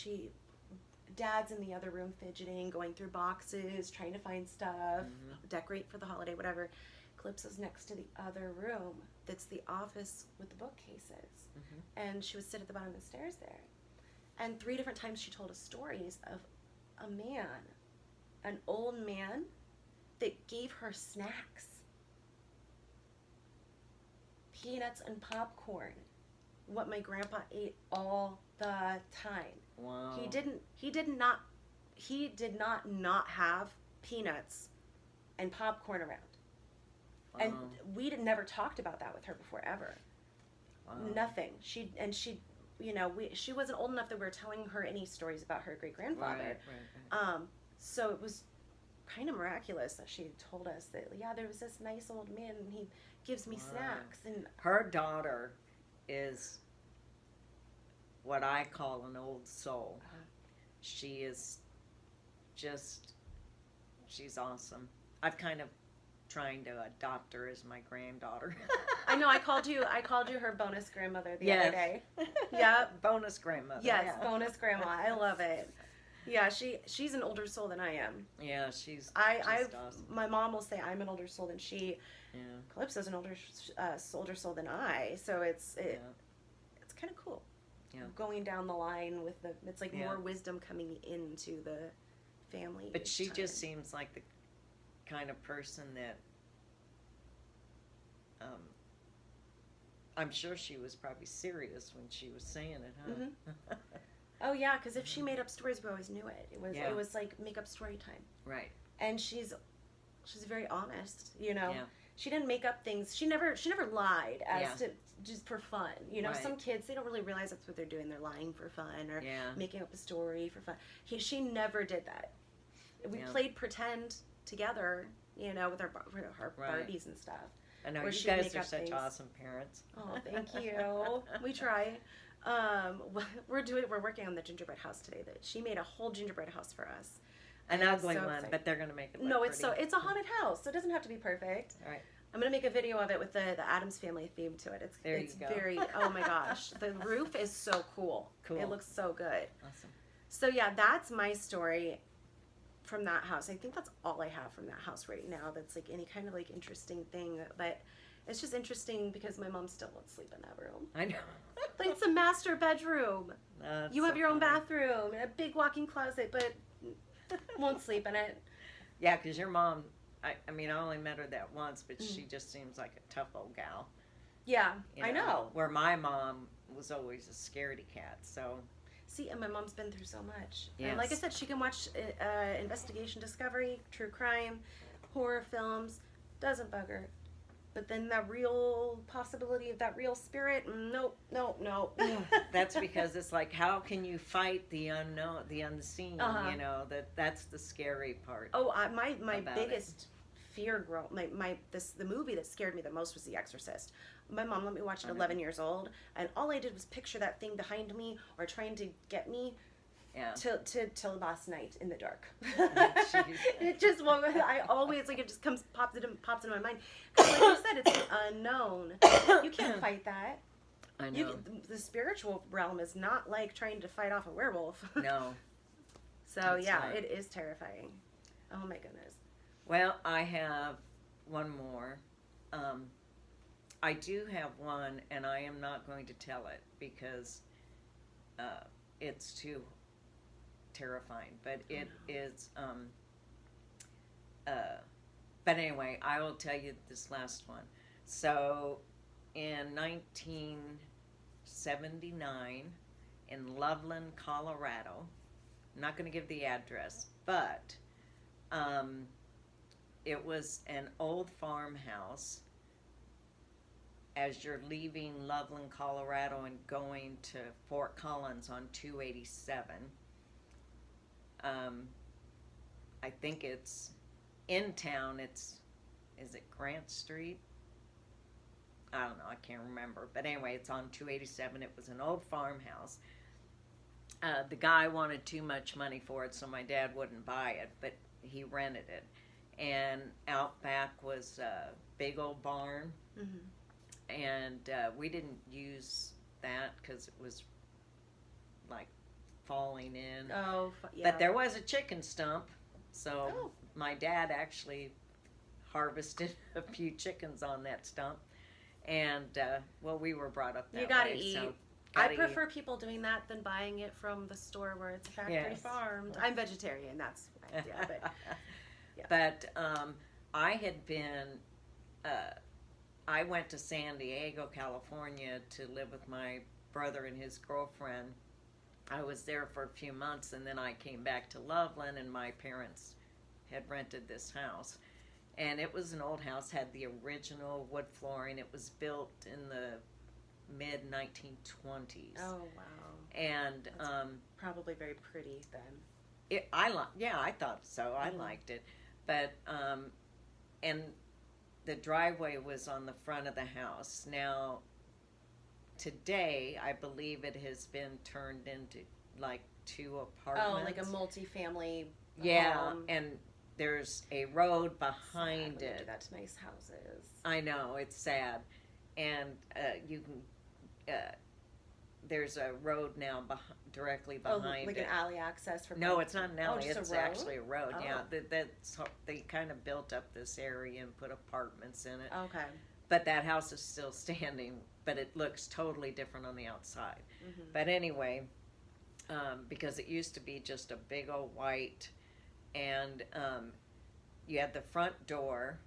Dad's in the other room fidgeting, going through boxes, trying to find stuff, decorate for the holiday, whatever. Calypso's next to the other room that's the office with the bookcases. And she would sit at the bottom of the stairs there. And 3 different times she told us stories of a man, an old man, that gave her snacks. Peanuts and popcorn. What my grandpa ate all the time. Wow. He did not have peanuts and popcorn around. Wow. And we never talked about that with her before, ever. Wow. Nothing. She wasn't old enough that we were telling her any stories about her great-grandfather. Right. So it was kind of miraculous that she told us that, there was this nice old man, and he gives me snacks. And her daughter is what I call an old soul. She is she's awesome. I've kind of trying to adopt her as my granddaughter. I know, I called you her bonus grandmother the other day. Yep. Bonus grandmother. Yes, bonus grandma. I love it. Yeah, she's an older soul than I am. Yeah, she's awesome. My mom will say I'm an older soul than she. Yeah. Calypso's an older soul than I. So it's kind of cool. Yeah. Going down the line with it's like more wisdom coming into the family. But she just seems like the kind of person that I'm sure she was probably serious when she was saying it, huh? Oh yeah, because if she made up stories, we always knew it. It was like make up story time. Right. And she's very honest, Yeah. She didn't make up things. She never lied to just for fun. Right. Some kids, they don't really realize that's what they're doing. They're lying for fun or making up a story for fun. She never did that. We played pretend together, with our Barbies and stuff. I know, you guys are such awesome parents. Oh, thank you. We try. We're working on the gingerbread house today. That she made a whole gingerbread house for us. An ugly one, but they're gonna make it look pretty. It's a haunted house, so it doesn't have to be perfect. All right. I'm gonna make a video of it with the Addams Family theme to it. It's very, oh my gosh, the roof is so cool. Cool. It looks so good. Awesome. So yeah, that's my story from that house. I think that's all I have from that house right now. That's like any kind of like interesting thing, but it's just interesting because my mom still won't sleep in that room. I know. Like, it's a master bedroom. That's you have so your own funny. bathroom and a big walk-in closet, but won't sleep in it. Yeah, because your mom, I mean, I only met her that once, but she just seems like a tough old gal. Yeah, I know. Where my mom was always a scaredy cat, so. See, and my mom's been through so much. Yes. And like I said, she can watch investigation, discovery, true crime, horror films. Doesn't bug her. But then that real possibility of that real spirit, nope, nope, nope. That's because it's like, how can you fight the unknown, the unseen? Uh-huh. You know, that's the scary part. Oh, my about biggest fear the movie that scared me the most was The Exorcist. My mom let me watch it 11 years old, and all I did was picture that thing behind me or trying to get me Yeah. till last night in the dark. Jeez. It just won't. I always like it just pops into my mind. Because like you said, it's the unknown. You can't fight that. I know. The spiritual realm is not like trying to fight off a werewolf. No. So It's yeah, not. it is terrifying. Oh my goodness. Well, I have one more. I do have one, and I am not going to tell it because it's too terrifying. But it is. But anyway, I will tell you this last one. So, in 1979, in Loveland, Colorado. I'm not going to give the address, but it was an old farmhouse as you're leaving Loveland, Colorado and going to Fort Collins on 287. I think it's in town. Is it Grant Street? I don't know. I can't remember. But anyway, it's on 287. It was an old farmhouse. The guy wanted too much money for it, so my dad wouldn't buy it, but he rented it. And out back was a big old barn. Mm-hmm. And we didn't use that because it was like falling in. Oh, yeah. But there was a chicken stump, so Oh. my dad actually harvested a few chickens on that stump. And, well, we were brought up that You gotta way, eat. so I gotta prefer people doing that than buying it from the store where it's factory Yes. farmed. I'm vegetarian, that's why. Yeah, but yeah. But I had been, I went to San Diego, California to live with my brother and his girlfriend. I was there for a few months, and then I came back to Loveland, and my parents had rented this house. And it was an old house, had the original wood flooring. It was built in the mid-1920s. Oh, wow. And Probably very pretty then. I thought so. I liked it. But and the driveway was on the front of the house. Now today I believe it has been turned into like 2 apartments. Oh, like a multi-family home. And there's a road behind sad when they do it. that to nice houses. I know, it's sad. And you can there's a road now directly behind like it. an alley access for No, it's not an alley. just a It's road? actually a road. Oh. Yeah, they kind of built up this area and put apartments in it. Okay. But that house is still standing, but it looks totally different on the outside. Mm-hmm. But anyway, because it used to be just a big old white, and you had the front door,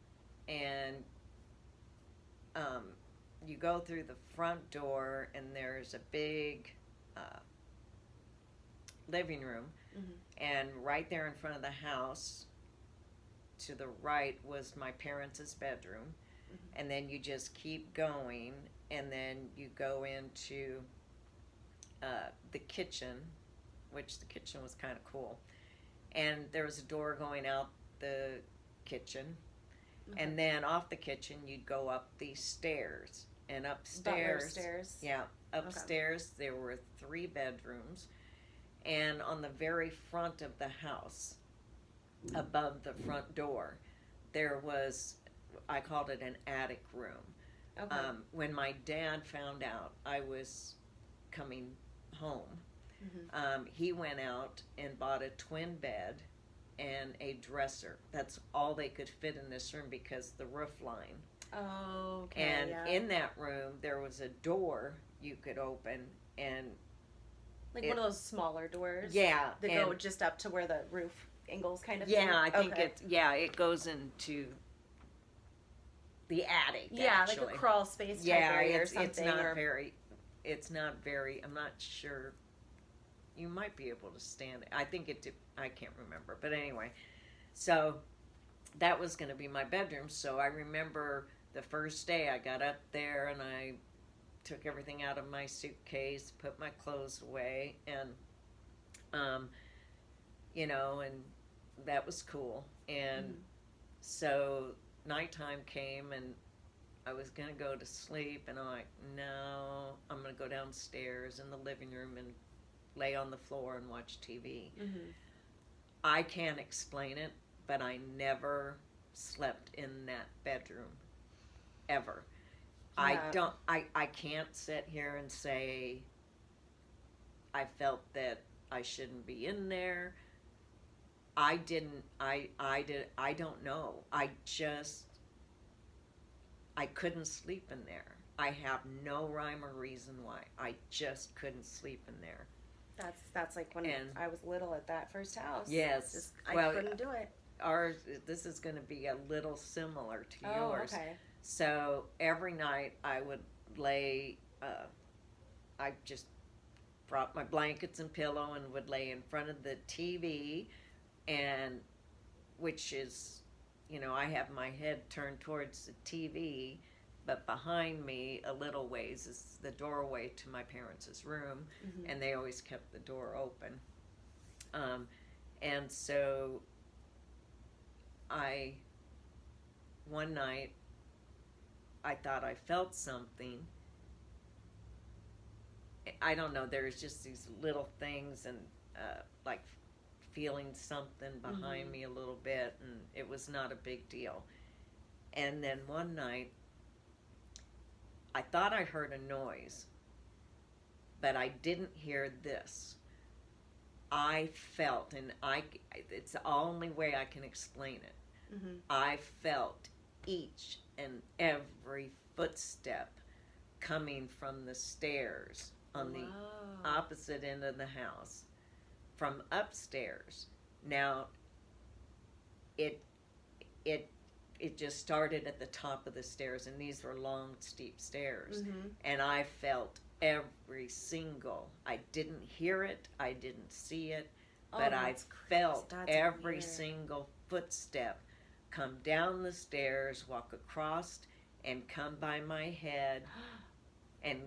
and you go through the front door, and there's a big living room, Mm-hmm. and right there in front of the house, to the right was my parents' bedroom, Mm-hmm. and then you just keep going, and then you go into the kitchen, which the kitchen was kind of cool, and there was a door going out the kitchen. Okay. And then off the kitchen, you'd go up these stairs. And Butler upstairs, stairs. yeah, upstairs there were 3 bedrooms. And on the very front of the house, above the front door, there was, I called it an attic room. Okay. When my dad found out I was coming home, Mm-hmm. he went out and bought a twin bed and a dresser. That's all they could fit in this room because the roof line. Oh, okay. And yeah. in that room, there was a door you could open, and like one of those smaller doors. yeah, That and go just up to where the roof angles kind of. yeah, thing? I think Okay. it goes into the attic. Yeah, actually. like a crawl space type Yeah, area or it's something. not or, very. It's not very. I'm not sure. You might be able to stand it. I think it. I can't remember, but anyway, so that was going to be my bedroom. So I remember the first day I got up there and I took everything out of my suitcase, put my clothes away, and you know, and that was cool. And so nighttime came and I was gonna go to sleep, and I'm like, no, I'm gonna go downstairs in the living room and lay on the floor and watch TV. I can't explain it, but I never slept in that bedroom ever. Yeah. I can't sit here and say I felt that I shouldn't be in there. I didn't, I don't know. I couldn't sleep in there. I have no rhyme or reason why. I just couldn't sleep in there. That's like when And I was little at that first house. yes, Just, I well, couldn't do it. ours, this is going to be a little similar to Oh, yours. okay. So every night I would lay, I just brought my blankets and pillow and would lay in front of the TV, and which is, you know, I have my head turned towards the TV, but behind me a little ways is the doorway to my parents' room, and they always kept the door open. And so one night, I thought I felt something. I don't know, there's just these little things, and like feeling something behind me a little bit, and it was not a big deal. And then one night, I thought I heard a noise, but I didn't hear this. I felt, and it's the only way I can explain it. I felt each and every footstep coming from the stairs on the opposite end of the house, from upstairs. Now, it just started at the top of the stairs, and these were long, steep stairs. And I felt every single. I didn't hear it, I didn't see it, but I felt every single footstep come down the stairs, walk across, and come by my head, and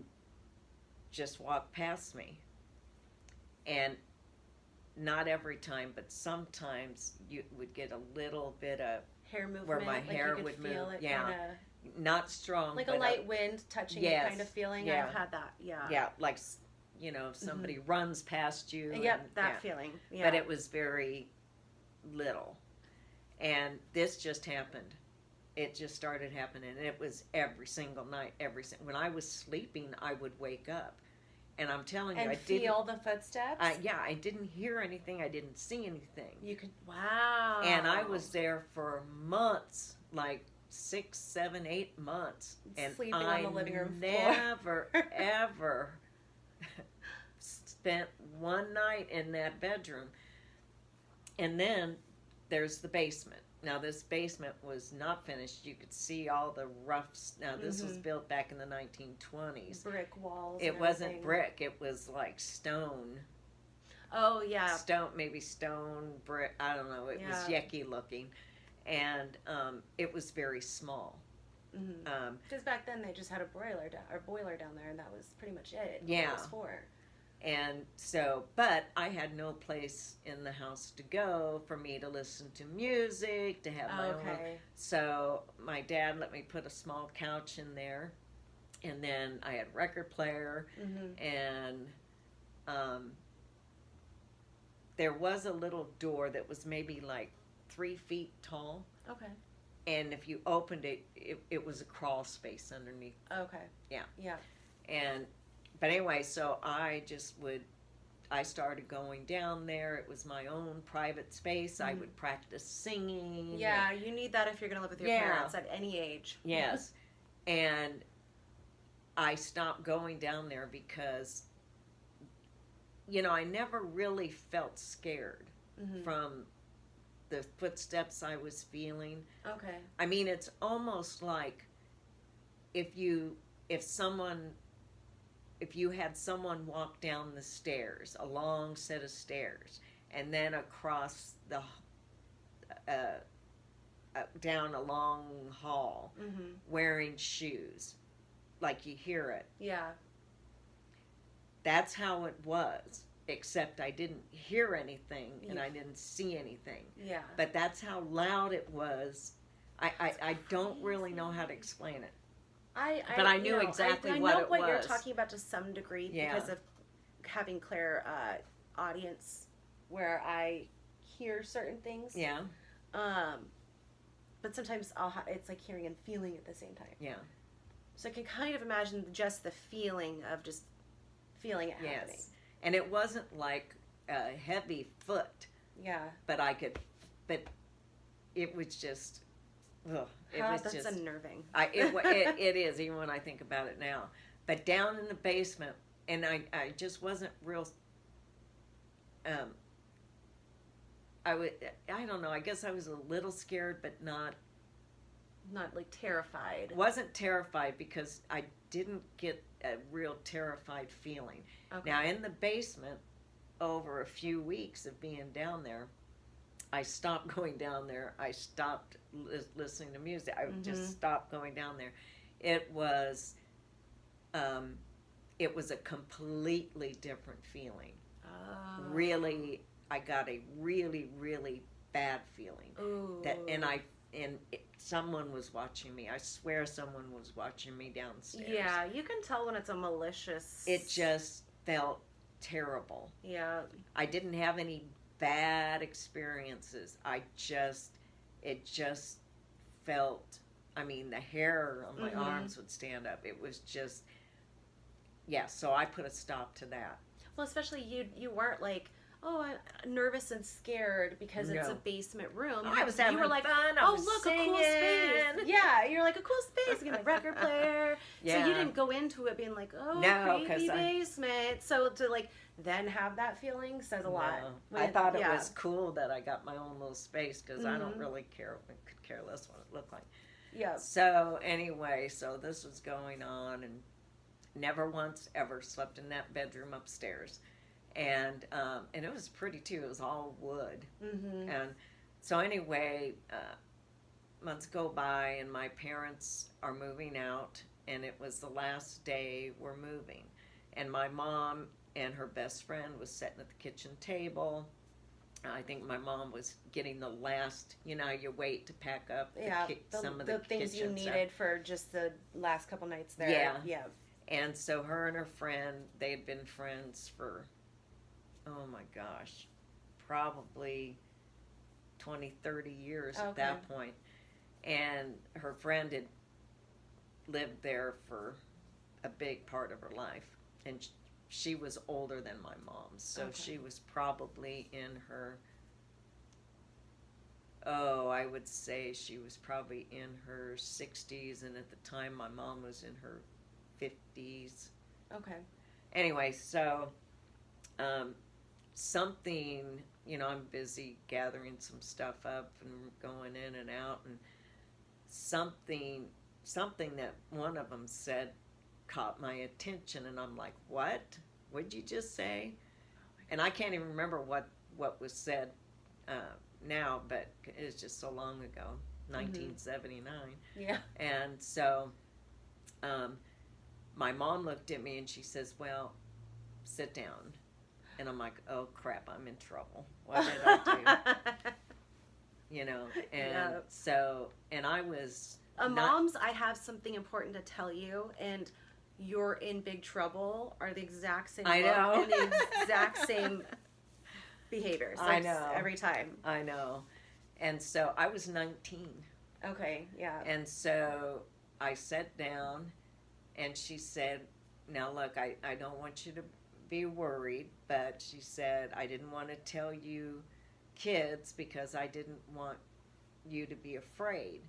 just walk past me. And not every time, but sometimes you would get a little bit of Hair movement, where my like hair you could would feel move. it Yeah, kinda, not strong, like but a light wind touching yes, it kind of feeling. yeah. I've had that. Yeah. yeah, like, you know, if somebody runs past you. Yep, and, that yeah. feeling. Yeah. But it was very little, and this just happened. It just started happening, and it was every single night. When I was sleeping, I would wake up, and I'm telling you, and I feel the footsteps. I didn't hear anything. I didn't see anything. You could. Wow. And I was there for months, like 6, 7, 8 months, and sleeping I on the living room never ever spent one night in that bedroom. And then there's the basement. Now, this basement was not finished. You could see all the roughs. Now, this was built back in the 1920s. Brick walls. It and wasn't everything. brick. It was like stone. Oh yeah. Maybe stone, brick. I don't know. It was Yeah. yucky looking, and it was very small. Because back then they just had a boiler down there, and that was pretty much it. Yeah. What it was for. And so, but I had no place in the house to go for me to listen to music, to have my own. So my dad let me put a small couch in there, and then I had a record player, and there was a little door that was maybe like 3 feet tall. Okay. And if you opened it, it was a crawl space underneath. Okay. Yeah. Yeah. But anyway, so I started going down there. It was my own private space. I would practice singing. Yeah, you need that if you're going to live with your parents at any age. Yes. And I stopped going down there because, you know, I never really felt scared from the footsteps I was feeling. Okay. I mean, it's almost like if you had someone walk down the stairs, a long set of stairs, and then across down a long hall wearing shoes. Like you hear it. Yeah. That's how it was. Except I didn't hear anything and I didn't see anything. Yeah. But that's how loud it was. I don't really know how to explain it. But I knew exactly I what know it what was. you're talking about to some degree because of having Claire audience where I hear certain things. Yeah. But sometimes it's like hearing and feeling at the same time. Yeah. So I can kind of imagine just the feeling of just feeling it happening. Yes. And it wasn't like a heavy foot. Yeah. But it was just, ugh. That's unnerving. It is, even when I think about it now. But down in the basement, and I just wasn't real, I don't know, I guess I was a little scared, but not like terrified. Wasn't terrified because I didn't get a real terrified feeling. Okay. Now in the basement, over a few weeks of being down there, I stopped going down there. I stopped listening to music. I just stopped going down there. It was a completely different feeling. Oh. Really, I got a really, really bad feeling. Ooh. Someone was watching me. I swear someone was watching me downstairs. Yeah, you can tell when it's a malicious... It just felt terrible. Yeah. I didn't have any bad experiences. It just felt, I mean, the hair on my arms would stand up. It was just, so I put a stop to that. Well, especially you weren't like, oh, I'm nervous and scared because it's a basement room. I was having fun. I was look, singing. a cool space. Yeah, you're like, a cool space. You got a record player. Yeah. So you didn't go into it being like, oh, creepy basement. So to like then have that feeling says a lot. I thought it was cool that I got my own little space because I don't really could care less what it looked like. Yeah. So anyway, this was going on, and never once ever slept in that bedroom upstairs. And it was pretty too. It was all wood. And so anyway, months go by, and my parents are moving out, and it was the last day we're moving. And my mom and her best friend was sitting at the kitchen table. I think my mom was getting the last, you wait to pack up some of the things you needed for just the last couple nights there. Yeah. And so her and her friend, they had been friends for, oh my gosh, probably 20, 30 years at that point. And her friend had lived there for a big part of her life. And she was older than my mom. So she was probably in her, I would say she was probably in her 60s. And at the time, my mom was in her 50s. Okay. Anyway, so something, I'm busy gathering some stuff up and going in and out, and something that one of them said caught my attention, and I'm like, what? What'd you just say? And I can't even remember what was said now, but it's just so long ago, 1979. Yeah. And so my mom looked at me and she says, well, sit down. And I'm like, oh crap, I'm in trouble. What did I do? And so, and I was moms, I have something important to tell you, and you're in big trouble are the exact same I know. And the exact same behaviors. I know. Every time. I know. And so I was 19. Okay, yeah. And so I sat down and she said, now look, I don't want you to be worried, but she said, I didn't want to tell you kids because I didn't want you to be afraid.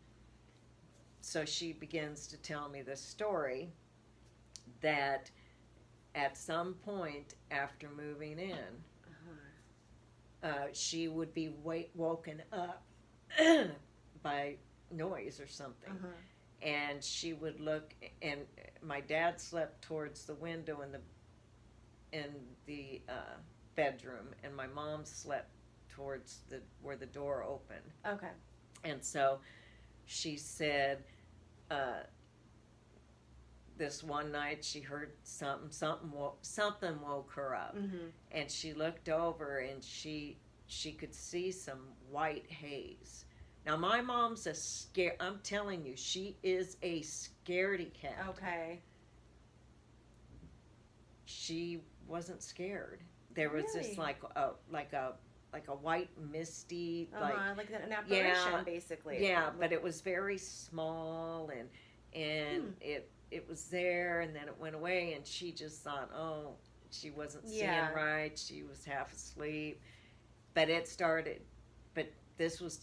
So she begins to tell me the story that at some point after moving in, she would be woken up by noise or something. And she would look, and my dad slept towards the window in the bedroom, and my mom slept towards where the door opened. Okay. And so she said, this one night she heard something woke her up, and she looked over and she could see some white haze. Now my mom's I'm telling you, she is a scaredy cat. Okay. She wasn't scared. There was Really? this like a white misty, Like an apparition, basically. yeah, but it was very small, and it was there, and then it went away, and she just thought, oh, she wasn't seeing right, she was half asleep, but it started, but this was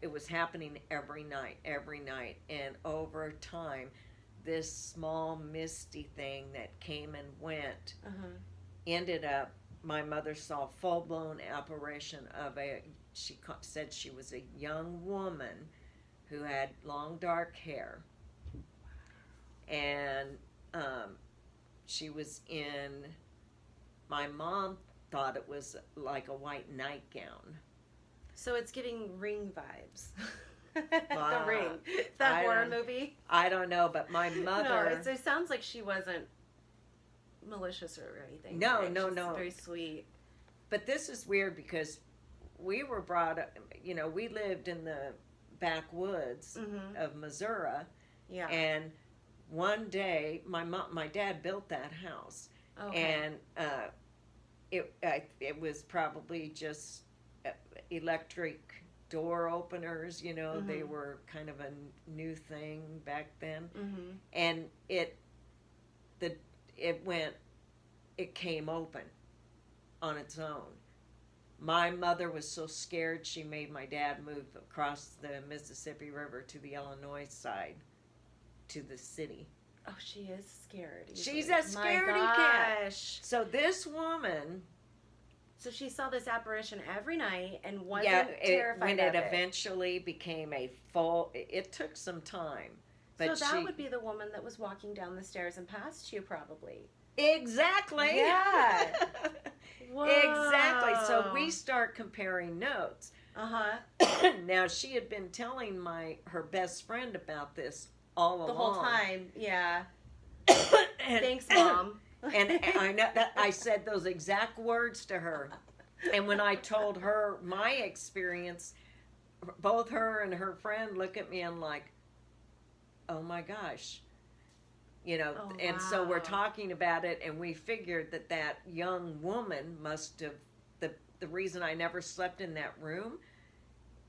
it was happening every night, and over time, this small misty thing that came and went ended up, my mother saw a full-blown apparition of she said she was a young woman who had long dark hair, and she was my mom thought it was like a white nightgown. So it's giving Ring vibes. Wow. The Ring, that horror movie. I don't know, but my mother. No, it sounds like she wasn't malicious or anything. No, right? no, She's no. very sweet. But this is weird because we were brought up. We lived in the backwoods of Missouri, Yeah. and one day my dad built that house, and it was probably just electric door openers, they were kind of a new thing back then, and it came open on its own. My mother was so scared she made my dad move across the Mississippi River to the Illinois side, to the city. Oh, she is scared. She's a scaredy cat. So this woman. So she saw this apparition every night and wasn't terrified when of it eventually became a full. It took some time, but so that would be the woman that was walking down the stairs and passed you, probably. Exactly. Yeah. Whoa. Exactly. So we start comparing notes. Now she had been telling her best friend about this all along. The whole time, yeah. And, thanks, Mom. And I know that I said those exact words to her. And when I told her my experience, both her and her friend look at me and like, oh my gosh. And so we're talking about it, and we figured that young woman must have, the reason I never slept in that room,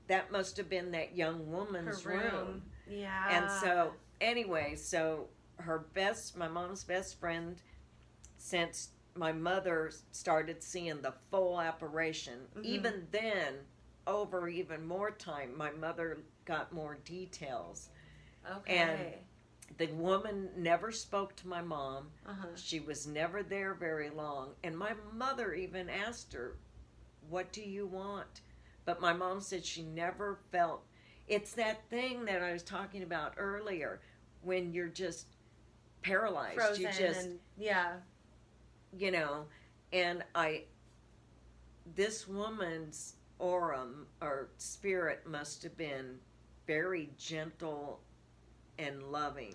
that must have been that young woman's room. Yeah. And so, anyway, my mom's best friend, since my mother started seeing the full apparition, even then, over even more time, my mother got more details. Okay. And the woman never spoke to my mom. She was never there very long. And my mother even asked her, what do you want? But my mom said she never felt. It's that thing that I was talking about earlier, when you're just paralyzed. Frozen. You just, and this woman's aura or spirit must have been very gentle and loving,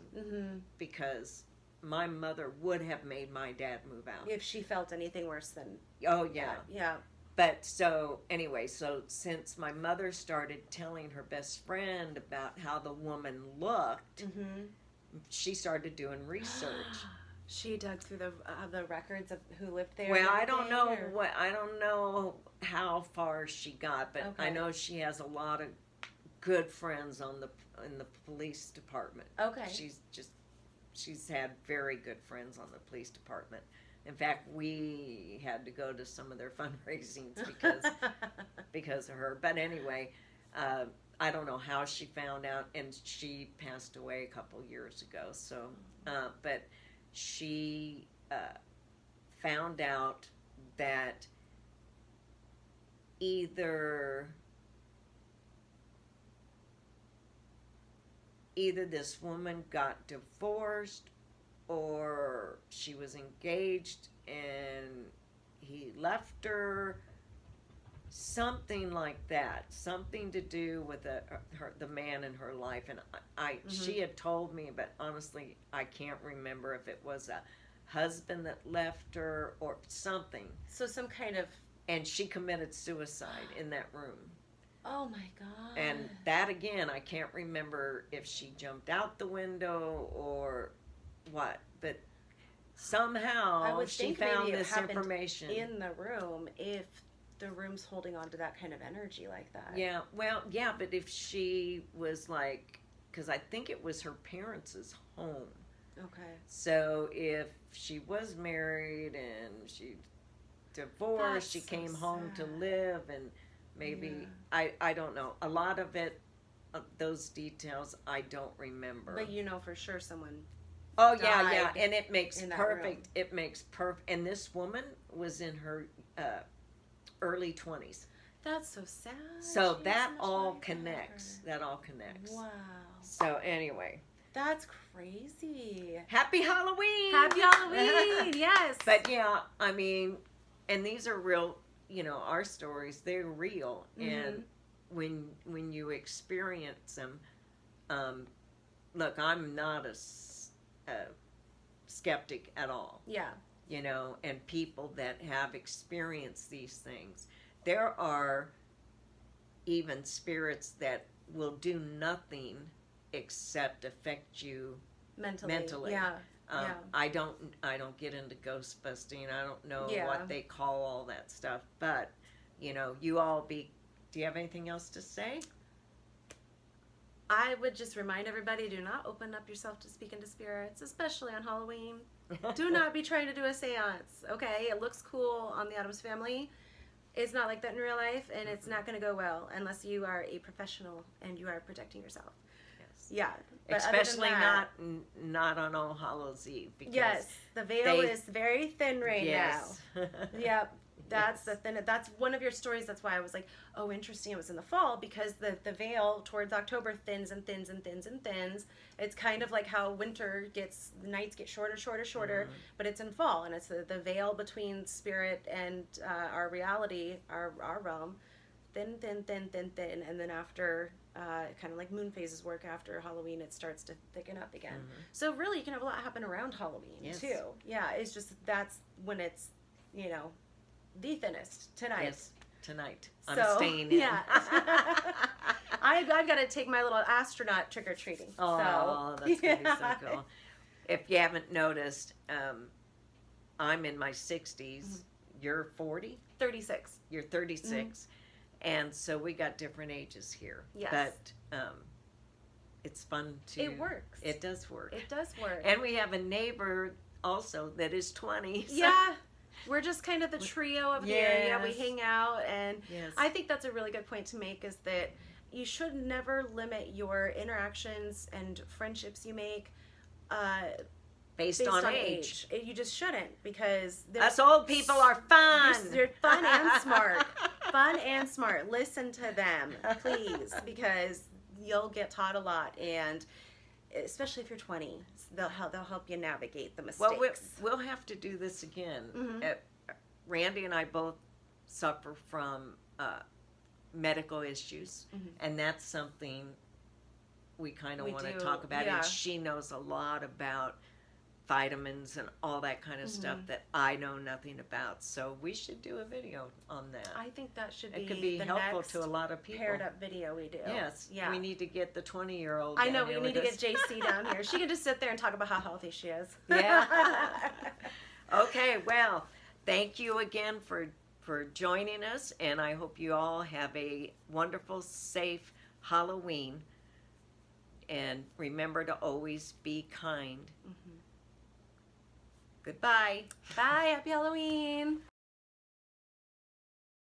because my mother would have made my dad move out if she felt anything worse than. Oh yeah. Yeah. But so anyway, since my mother started telling her best friend about how the woman looked, she started doing research. She dug through the records of who lived there. Well, I don't know how far she got, but I know she has a lot of good friends in the police department. Okay. She's had very good friends on the police department. In fact, we had to go to some of their fundraisings because of her. But anyway, I don't know how she found out, and she passed away a couple years ago. So, but she found out that either this woman got divorced, or she was engaged and he left her, something like that, something to do with the man in her life. And she had told me, but honestly, I can't remember if it was a husband that left her or something. So some kind of. And she committed suicide in that room. Oh my God. And that again, I can't remember if she jumped out the window or what, but somehow she found this information in the room if the room's holding on to that kind of energy like that. Yeah, well, yeah, but if she was like, because I think it was her parents' home. Okay. So if she was married and she divorced, That's she so came home to sad. live, and maybe, I don't know. A lot of it, those details, I don't remember. But you know for sure someone. Oh, yeah, died and it makes in that perfect. room. It makes perfect. And this woman was in her early 20s. That's so sad. So She that was all much connects. younger. That all connects. Wow. So anyway, That's crazy. happy Halloween! Happy Halloween! Yes. But yeah, I mean, and these are real. Our stories, they're real, and when you experience them, look, I'm not a skeptic at all. Yeah. And people that have experienced these things. There are even spirits that will do nothing except affect you mentally. Yeah. Yeah. I don't get into ghost busting. I don't know Yeah. what they call all that stuff. But you all do you have anything else to say? I would just remind everybody, do not open up yourself to speaking to spirits, especially on Halloween. Do not be trying to do a seance, okay? It looks cool on the Addams Family. It's not like that in real life, and it's not going to go well unless you are a professional and you are protecting yourself. Yes. Yeah. But Especially other than that, not on All Hallows Eve. Because yes, the veil is very thin right yes. now. Yep. That's Yes. the thin. That's one of your stories. That's why I was like, oh, interesting. It was in the fall because the veil towards October thins and thins and thins and thins. It's kind of like how winter gets, the nights get shorter, but it's in fall, and it's the veil between spirit and our reality, our realm, thin, and then after kind of like moon phases work after Halloween, it starts to thicken up again. So really, you can have a lot happen around Halloween Yes. too. Yeah, it's just that's when it's the thinnest tonight. Yes, tonight. I'm So, staying in. yeah. I've got to take my little astronaut trick or treating. Oh, so, that's going to be so cool. If you haven't noticed, I'm in my 60s. You're 40? 36. You're 36. And so we got different ages here. Yes. But it's fun to... It works. It does work. It does work. And we have a neighbor also that is 20. So. Yeah. We're just kind of the trio of the area. We Yes. hang out, and Yes. I think that's a really good point to make, is that you should never limit your interactions and friendships you make Based on age. You just shouldn't, because Us old people are fun. They're fun and smart. Fun and smart. Listen to them, please, because you'll get taught a lot, and especially if you're 20, they'll help you navigate the mistakes. Well, we'll have to do this again. Randy and I both suffer from medical issues, and that's something we kind of We want to do, talk about. yeah. And she knows a lot about vitamins and all that kind of stuff that I know nothing about. So we should do a video on that. I think that should be It could be the helpful next to a lot of people. paired up video we do. Yes. Yeah. We need to get the 20-year-old. I know, down we here need to with get us. JC down here. She can just sit there and talk about how healthy she is. Yeah. Okay, well, thank you again for joining us, and I hope you all have a wonderful, safe Halloween. And remember to always be kind. Goodbye. Bye. Happy Halloween.